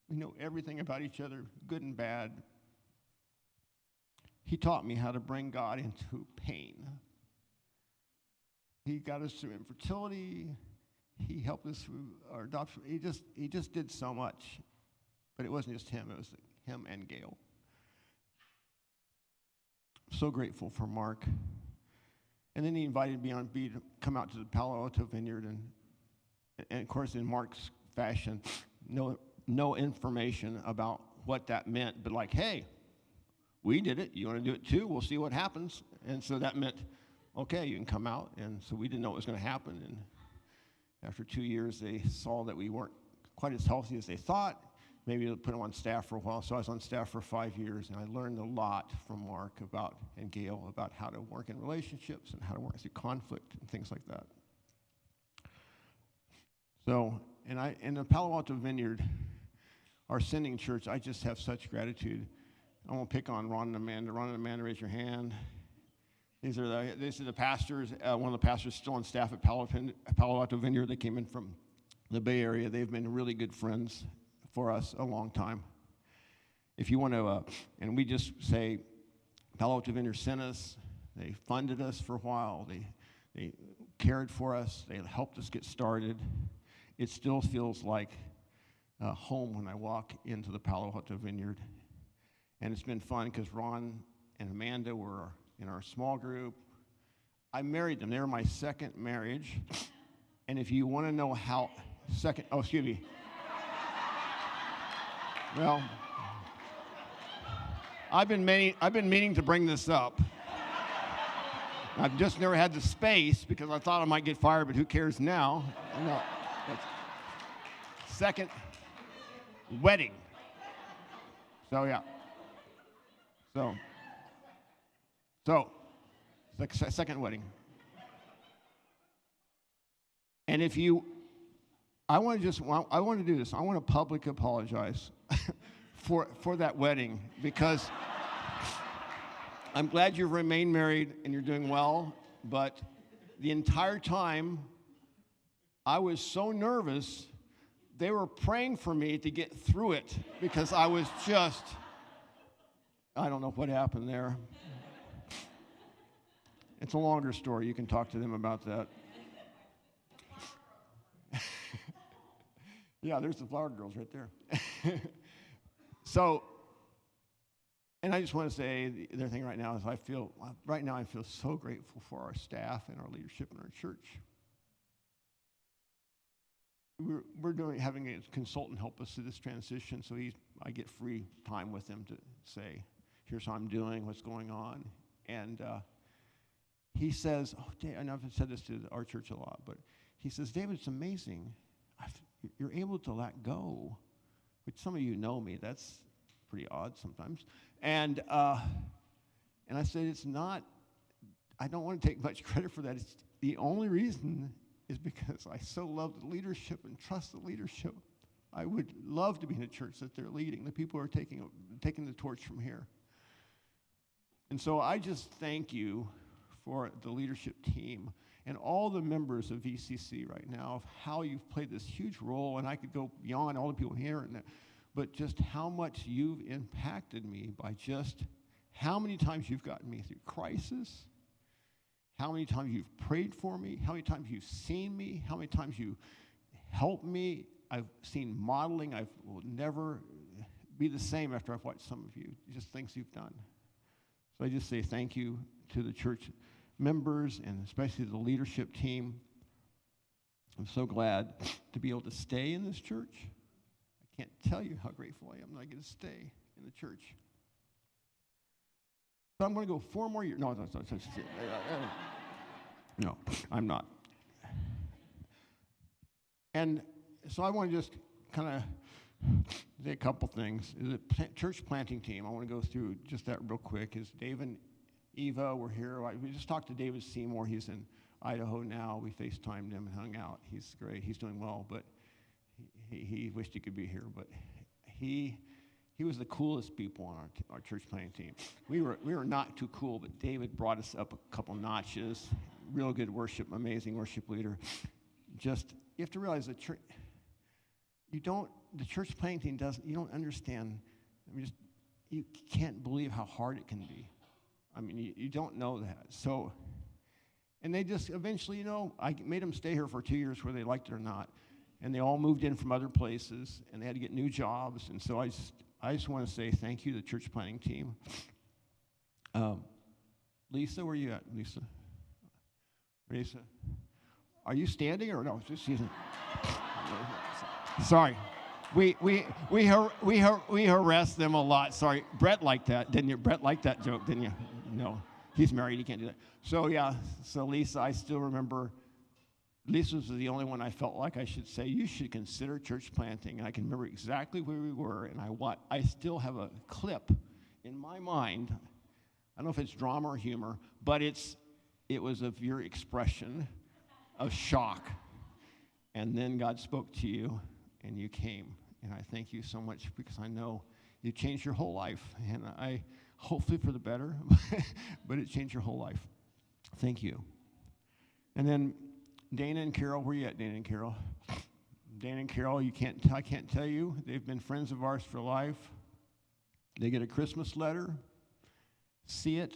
We know everything about each other, good and bad. He taught me how to bring God into pain. He got us through infertility. He helped us through our adoption. He just did so much. But it wasn't just him. It was him and Gail. So grateful for Mark. And then he invited me to come out to the Palo Alto Vineyard. And of course, in Mark's fashion, no information about what that meant. But like, hey, we did it. You want to do it too? We'll see what happens. And so that meant, okay, you can come out. And so we didn't know what was going to happen. And after 2 years, they saw that we weren't quite as healthy as they thought. Maybe they'll put him on staff for a while. So I was on staff for 5 years, and I learned a lot from Mark and Gail about how to work in relationships and how to work through conflict and things like that. So, in the Palo Alto Vineyard, our sending church, I just have such gratitude. I won't pick on Ron and Amanda. Ron and Amanda, raise your hand. These are the pastors. One of the pastors still on staff at Palo Alto Vineyard. They came in from the Bay Area. They've been really good friends for us a long time. If you want to, and we just say, Palo Alto Vineyard sent us. They funded us for a while. They cared for us. They helped us get started. It still feels like home when I walk into the Palo Alto Vineyard. And it's been fun because Ron and Amanda were in our small group. I married them. They were my second marriage. And if you want to know how excuse me. Well, I've been meaning to bring this up. I've just never had the space because I thought I might get fired, but who cares now? No. Second wedding. So yeah. So second wedding. And I want to do this. I want to publicly apologize for that wedding because I'm glad you've remained married and you're doing well, but the entire time I was so nervous, they were praying for me to get through it because I was just, I don't know what happened there. It's a longer story. You can talk to them about that. Yeah, there's the flower girls right there. So, and I just want to say the other thing right now is I feel so grateful for our staff and our leadership in our church. We're having a consultant help us through this transition, so I get free time with him to say, here's how I'm doing, what's going on. And he says, and I've said this to our church a lot, but he says, David, it's amazing. You're able to let go, which some of you know me. That's pretty odd sometimes. And I said, it's not, I don't want to take much credit for that. It's the only reason is because I so love the leadership and trust the leadership. I would love to be in a church that they're leading. The people are taking the torch from here. And so I just thank you for the leadership team and all the members of VCC right now of how you've played this huge role. And I could go beyond all the people here, but just how much you've impacted me by just how many times you've gotten me through crisis, how many times you've prayed for me, how many times you've seen me, how many times you helped me. I've seen modeling. I will never be the same after I've watched some of you, just things you've done. So I just say thank you to the church members and especially the leadership team. I'm so glad to be able to stay in this church. I can't tell you how grateful I am that I get to stay in the church. So I'm going to go 4 more years. No, no, I'm not. And so I want to just kind of say a couple things. The church planting team, I want to go through just that real quick. Is Dave and Eva were here. We just talked to David Seymour. He's in Idaho now. We FaceTimed him and hung out. He's great. He's doing well, but he wished he could be here. But he was the coolest people on our church planting team. We were not too cool, but David brought us up a couple notches. Real good worship, amazing worship leader. Just, you have to realize that the church planting team you don't understand. You can't believe how hard it can be. I mean, you don't know that. So, and they just eventually, I made them stay here for 2 years whether they liked it or not. And they all moved in from other places, and they had to get new jobs. And so I just want to say thank you to the church planting team. Lisa, where are you at, Lisa? Lisa, are you standing or no? Just using. Sorry, we harass them a lot. Sorry, Brett liked that, didn't you? Brett liked that joke, didn't you? No, he's married. He can't do that. So yeah, so Lisa, I still remember. Lisa was the only one I felt like I should say, you should consider church planting. And I can remember exactly where we were, and I still have a clip in my mind. I don't know if it's drama or humor, but it was of your expression of shock. And then God spoke to you, and you came. And I thank you so much because I know you changed your whole life. And I, hopefully for the better, but it changed your whole life. Thank you. And then Dana and Carol, where you at, Dana and Carol? Dana and Carol, I can't tell you. They've been friends of ours for life. They get a Christmas letter, see it,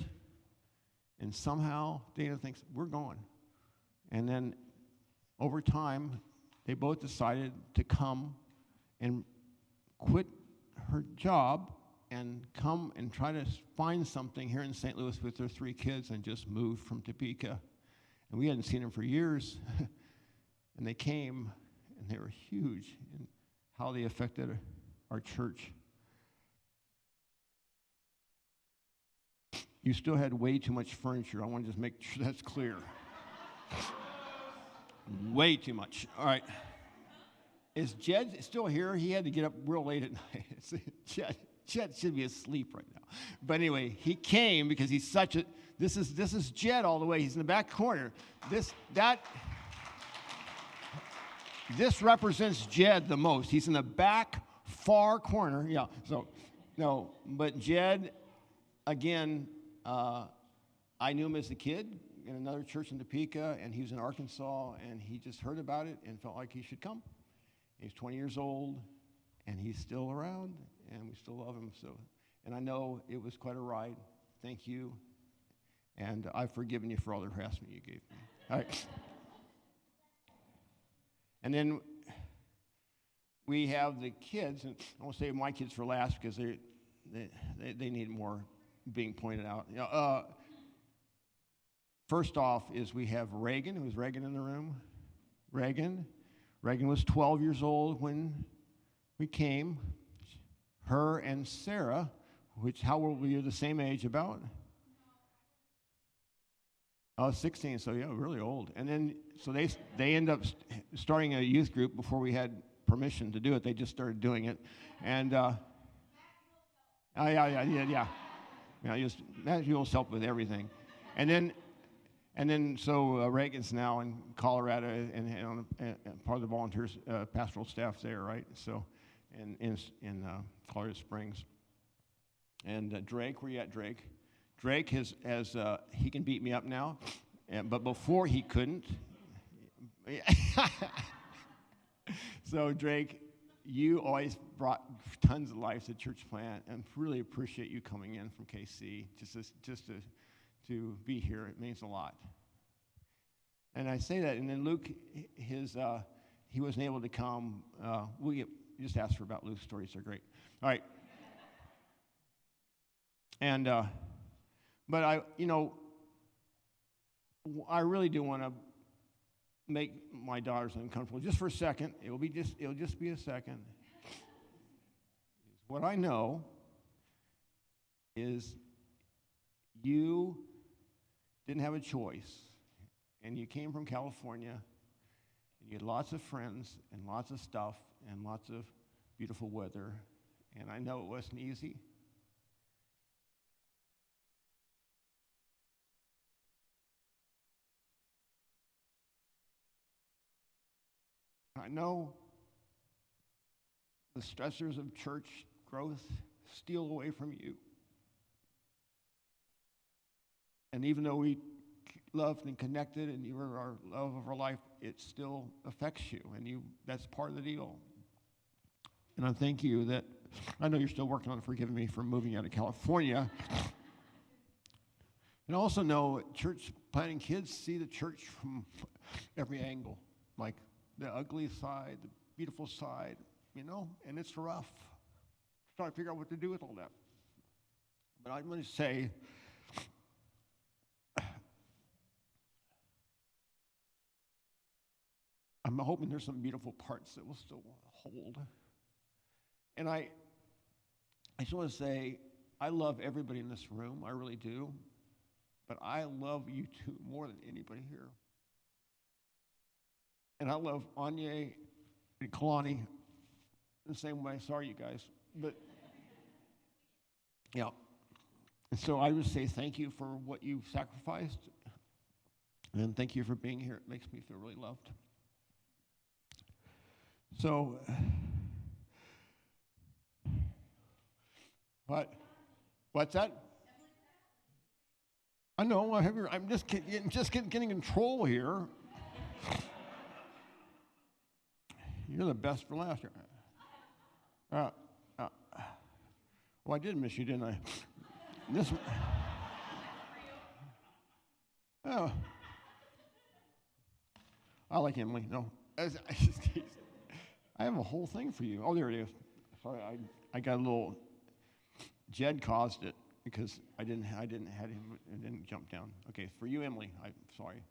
and somehow Dana thinks, we're going. And then over time, they both decided to come and quit her job and come and try to find something here in St. Louis with their 3 kids and just moved from Topeka. And we hadn't seen them for years. And they came, and they were huge in how they affected our church. You still had way too much furniture. I want to just make sure that's clear. Way too much. All right. Is Jed still here? He had to get up real late at night. Jed should be asleep right now. But anyway, he came because he's such a... This is Jed all the way. He's in the back corner. This represents Jed the most. He's in the back far corner. Yeah. So, no, but Jed, again, I knew him as a kid in another church in Topeka, and he was in Arkansas, and he just heard about it and felt like he should come. He's 20 years old, and he's still around, and we still love him. So, and I know it was quite a ride. Thank you, and I've forgiven you for all the harassment you gave me. All right. And then we have the kids, and I want to save my kids for last because they need more being pointed out. You know, first off is we have Reagan. Who's Reagan in the room? Reagan. Reagan was 12 years old when we came. Her and Sarah, which how old were you? The same age about? Oh, 16, so yeah, really old. And then, so they end up starting a youth group before we had permission to do it. They just started doing it. And, yeah. Matthew will help with everything. And then, so Reagan's now in Colorado and on part of the volunteers pastoral staff there, right? So, in Colorado Springs. And Drake, where you at, Drake? Drake has he can beat me up now, but before he couldn't. So Drake, you always brought tons of life to church plant, and really appreciate you coming in from KC just to be here. It means a lot. And I say that, and then Luke, he wasn't able to come. We just asked for about Luke's stories; they're great. All right, and. But I really do want to make my daughters uncomfortable just for a second. It'll just be a second. What I know is you didn't have a choice, and you came from California, and you had lots of friends and lots of stuff and lots of beautiful weather, and I know it wasn't easy. I know the stressors of church growth steal away from you. And even though we loved and connected and you were our love of our life, it still affects you, and that's part of the deal. And I thank you that, I know you're still working on forgiving me for moving out of California. And also know church planting kids see the church from every angle, like the ugly side, the beautiful side, and it's rough. Trying to figure out what to do with all that. But I'm going to say, I'm hoping there's some beautiful parts that will still hold. And I just want to say, I love everybody in this room, I really do. But I love you two more than anybody here. And I love Anya and Kalani the same way. Sorry, you guys. But, yeah. And so I would say thank you for what you've sacrificed. And thank you for being here. It makes me feel really loved. So, what's that? I know. I'm just getting control here. You're the best for last year. Well, I did miss you, didn't I? Oh, I like Emily. No, I have a whole thing for you. Oh, there it is. Sorry, I got a little. Jed caused it because I didn't jump down. Okay, for you, Emily. I'm sorry.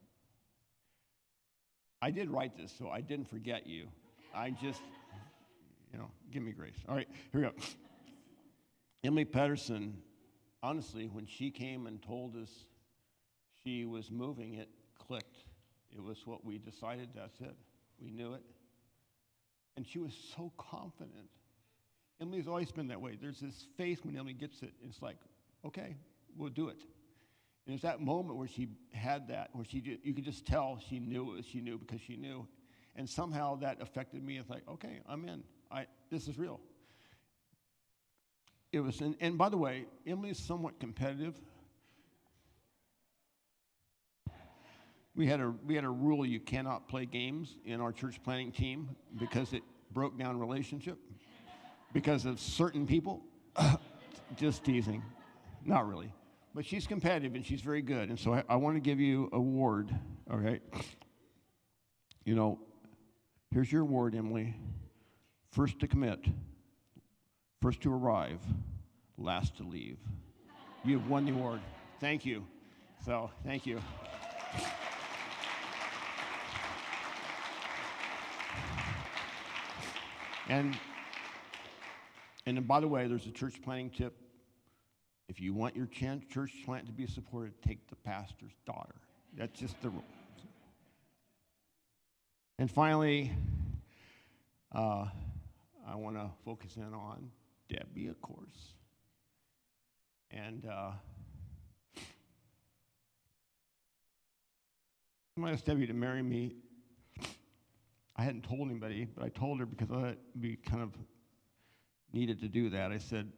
I did write this, so I didn't forget you. I just, give me grace. All right, here we go. Emily Pettersen, honestly, when she came and told us she was moving, it clicked. It was what we decided, that's it. We knew it. And she was so confident. Emily's always been that way. There's this faith when Emily gets it. It's like, okay, we'll do it. And it's that moment where she had that, where you could just tell she knew because she knew. And somehow that affected me. It's like, okay, I'm in. This is real. It was, and by the way, Emily is somewhat competitive. We had a rule: you cannot play games in our church planning team because it broke down relationship because of certain people. Just teasing, not really. But she's competitive and she's very good, and so I want to give you a award. All right. You know, here's your award, Emily. First to commit, first to arrive, last to leave. You've won the award. Thank you. So, thank you. And by the way, there's a church planting tip. If you want your church plant to be supported, take the pastor's daughter. That's just the rule. And finally, I want to focus in on Debbie, of course. And I asked Debbie to marry me. I hadn't told anybody, but I told her because we kind of needed to do that. I said,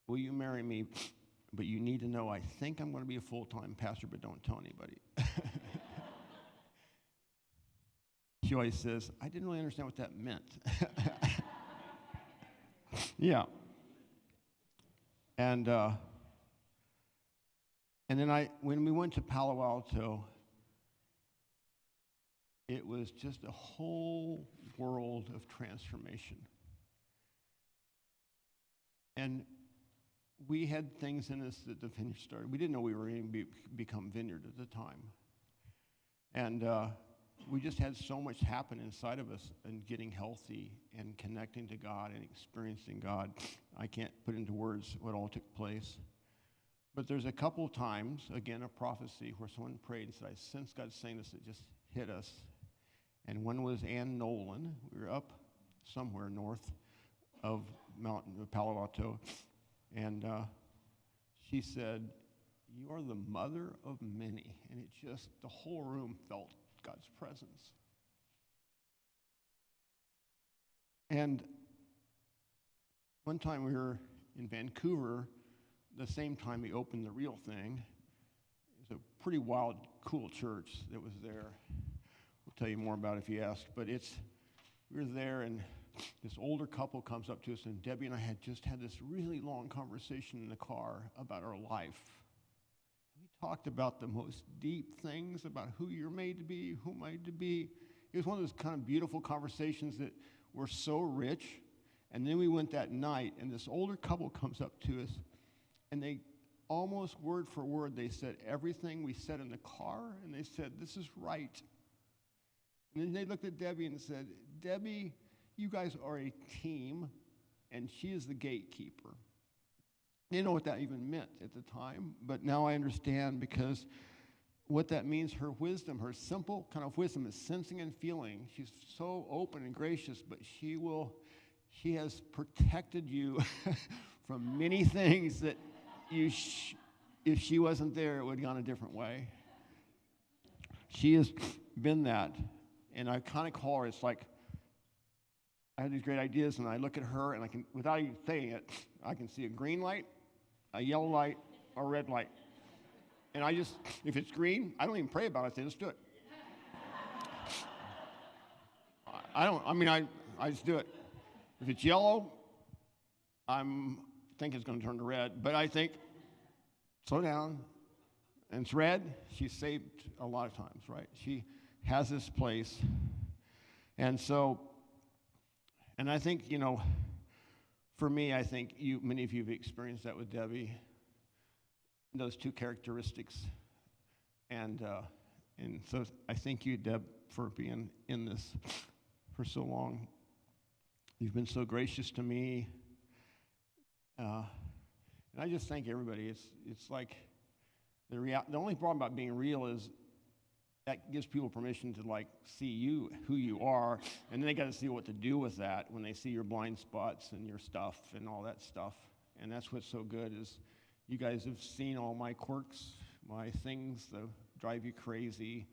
will you marry me? But you need to know I think I'm going to be a full-time pastor, but don't tell anybody. She always says, I didn't really understand what that meant. Yeah. And then when we went to Palo Alto, it was just a whole world of transformation. And we had things in us that the Vineyard started. We didn't know we were going to become Vineyard at the time. And we just had so much happen inside of us and getting healthy and connecting to God and experiencing God. I can't put into words what all took place. But there's a couple of times, again, a prophecy where someone prayed and said, I sense God saying this, it just hit us. And one was Ann Nolan. We were up somewhere north of Palo Alto. And she said, you are the mother of many. And it just, the whole room felt God's presence. And one time we were in Vancouver, the same time we opened the Real Thing. It was a pretty wild, cool church that was there. We'll tell you more about it if you ask. But we were there, and this older couple comes up to us, and Debbie and I had just had this really long conversation in the car about our life. We talked about the most deep things about who you're made to be, who I'm made to be. It was one of those kind of beautiful conversations that were so rich. And then we went that night, and this older couple comes up to us, and they almost word for word, they said everything we said in the car, and they said, this is right. And then they looked at Debbie and said, Debbie, you guys are a team, and she is the gatekeeper. I didn't know what that even meant at the time, but now I understand, because what that means, her wisdom, her simple kind of wisdom is sensing and feeling. She's so open and gracious, but she has protected you from many things that if she wasn't there, it would have gone a different way. She has been that, and I kind of call her, it's like, I have these great ideas, and I look at her, and I can, without even saying it, I can see a green light, a yellow light, or a red light. And I just, if it's green, I don't even pray about it. I say, let's do it. I just do it. If it's yellow, I'm thinking it's going to turn to red, but I think, slow down. And it's red, she's saved a lot of times, right? She has this place. And so, and I think, for me, I think many of you have experienced that with Debbie, those two characteristics. And so I thank you, Deb, for being in this for so long. You've been so gracious to me. And I just thank everybody. It's like the only problem about being real is that gives people permission to see you, who you are, and then they got to see what to do with that when they see your blind spots and your stuff and all that stuff. And that's what's so good is you guys have seen all my quirks, my things that drive you crazy,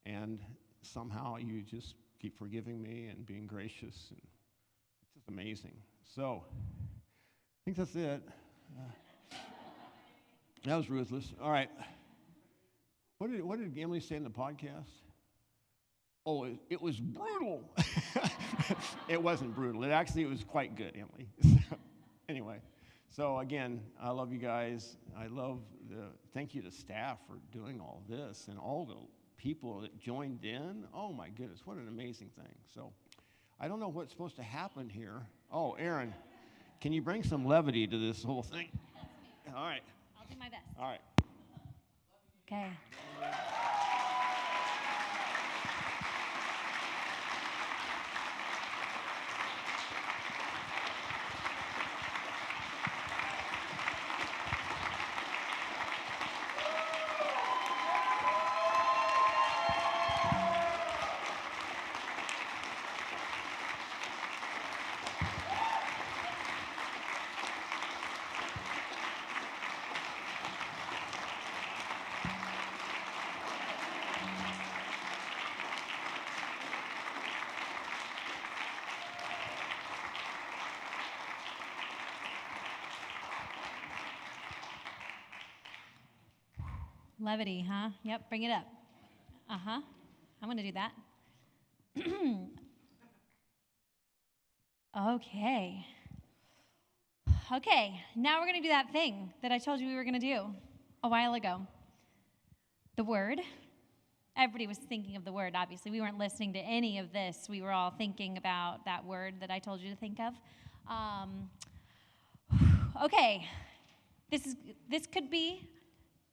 and somehow you just keep forgiving me and being gracious, and it's just amazing. So I think that's it. That was ruthless. All right. What did Emily say in the podcast? Oh, it was brutal. It wasn't brutal. It was quite good, Emily. Anyway, so again, I love you guys. Thank you to staff for doing all this and all the people that joined in. Oh my goodness, what an amazing thing. So I don't know what's supposed to happen here. Oh, Erinn, can you bring some levity to this whole thing? All right. I'll do my best. All right. Okay. Levity, huh? Yep, bring it up. Uh-huh. I'm going to do that. Okay. Okay, now we're going to do that thing that I told you we were going to do a while ago. The word. Everybody was thinking of the word, obviously. We weren't listening to any of this. We were all thinking about that word that I told you to think of. Okay. This could be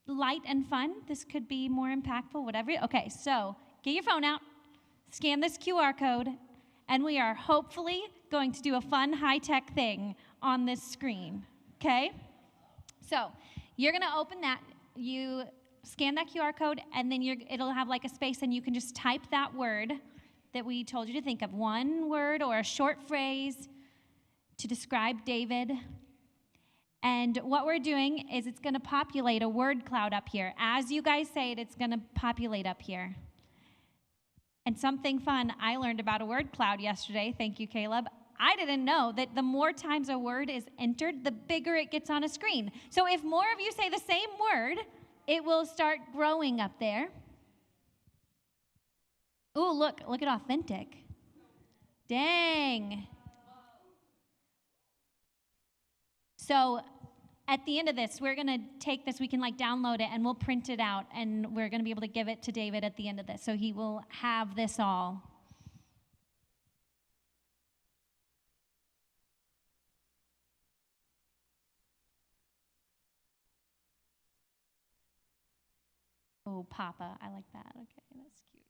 light and fun. This could be more impactful, whatever. Okay, so get your phone out, scan this QR code, and we are hopefully going to do a fun, high-tech thing on this screen, okay? So you're going to open that. You scan that QR code, and then it'll have like a space, and you can just type that word that we told you to think of, one word or a short phrase to describe David. And what we're doing is it's going to populate a word cloud up here. As you guys say it, it's going to populate up here. And something fun I learned about a word cloud yesterday, thank you, Caleb. I didn't know that the more times a word is entered, the bigger it gets on a screen. So if more of you say the same word, it will start growing up there. Ooh, look at authentic. Dang. So at the end of this, we're going to take this, we can like download it, and we'll print it out, and we're going to be able to give it to David at the end of this, so he will have this all. Oh, Papa, I like that. Okay, that's cute.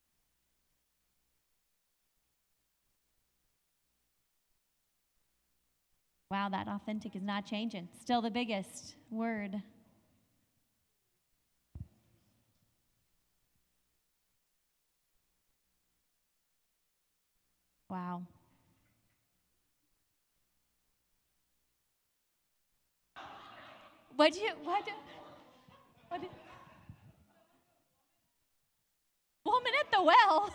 Wow, that authentic is not changing. Still the biggest word. Wow. What? Woman at the well.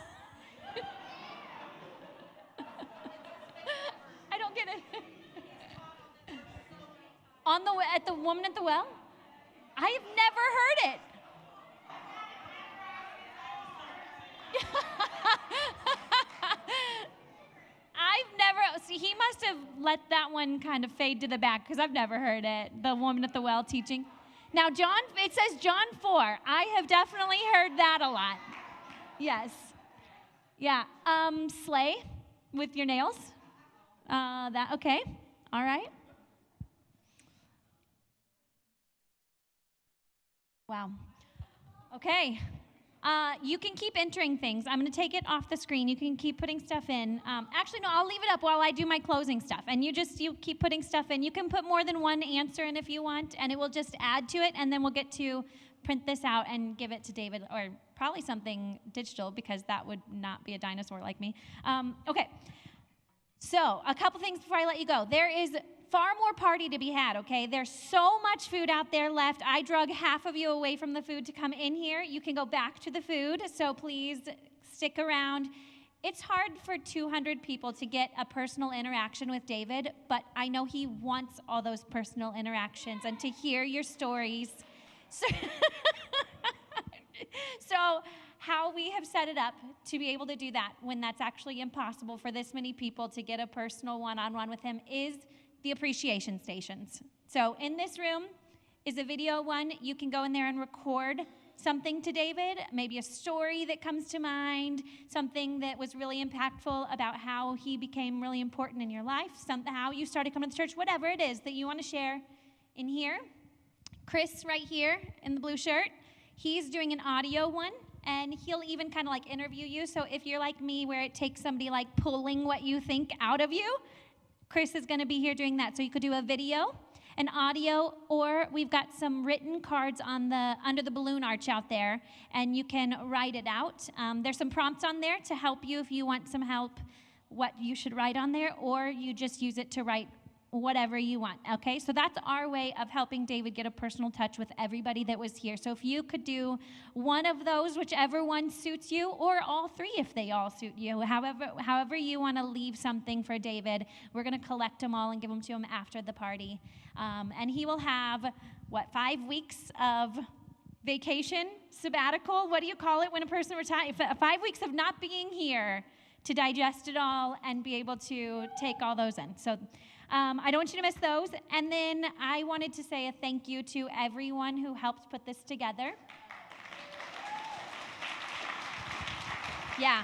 I don't get it. At the woman at the well? I have never heard it. He must have let that one kind of fade to the back, because I've never heard it, the woman at the well teaching. Now, it says John 4. I have definitely heard that a lot. Yes. Yeah. Slay with your nails. Okay. All right. Wow. Okay. You can keep entering things. I'm going to take it off the screen. You can keep putting stuff in. Actually, no, I'll leave it up while I do my closing stuff. And you keep putting stuff in. You can put more than one answer in if you want, and it will just add to it, and then we'll get to print this out and give it to David, or probably something digital, because that would not be a dinosaur like me. Okay. So a couple things before I let you go. There is far more party to be had, okay? There's so much food out there left. I drug half of you away from the food to come in here. You can go back to the food, so please stick around. It's hard for 200 people to get a personal interaction with David, but I know he wants all those personal interactions and to hear your stories. So So how we have set it up to be able to do that when that's actually impossible for this many people to get a personal one-on-one with him is the appreciation stations. So in this room is a video one. You can go in there and record something to David, maybe a story that comes to mind, something that was really impactful about how he became really important in your life, how you started coming to church, whatever it is that you want to share in here. Chris right here in the blue shirt, he's doing an audio one, and he'll even kind of like interview you. So if you're like me, where it takes somebody like pulling what you think out of you, Chris is going to be here doing that. So you could do a video, an audio, or we've got some written cards on under the balloon arch out there, and you can write it out. There's some prompts on there to help you if you want some help what you should write on there, or you just use it to write whatever you want, okay? So that's our way of helping David get a personal touch with everybody that was here. So if you could do one of those, whichever one suits you, or all three if they all suit you, however you want to leave something for David, we're going to collect them all and give them to him after the party. And he will have, 5 weeks of vacation, sabbatical, what do you call it when a person retires? 5 weeks of not being here to digest it all and be able to take all those in. So I don't want you to miss those. And then I wanted to say a thank you to everyone who helped put this together. Yeah.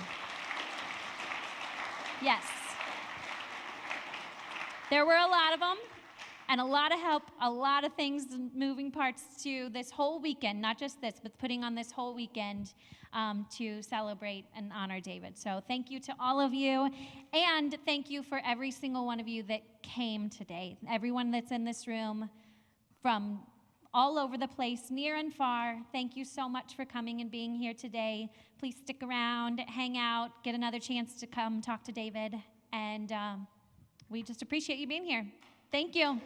Yes. There were a lot of them, and a lot of help, a lot of things, moving parts to this whole weekend, not just this, but putting on this whole weekend to celebrate and honor David. So thank you to all of you, and thank you for every single one of you that came today. Everyone that's in this room from all over the place, near and far, thank you so much for coming and being here today. Please stick around, hang out, get another chance to come talk to David, and we just appreciate you being here. Thank you.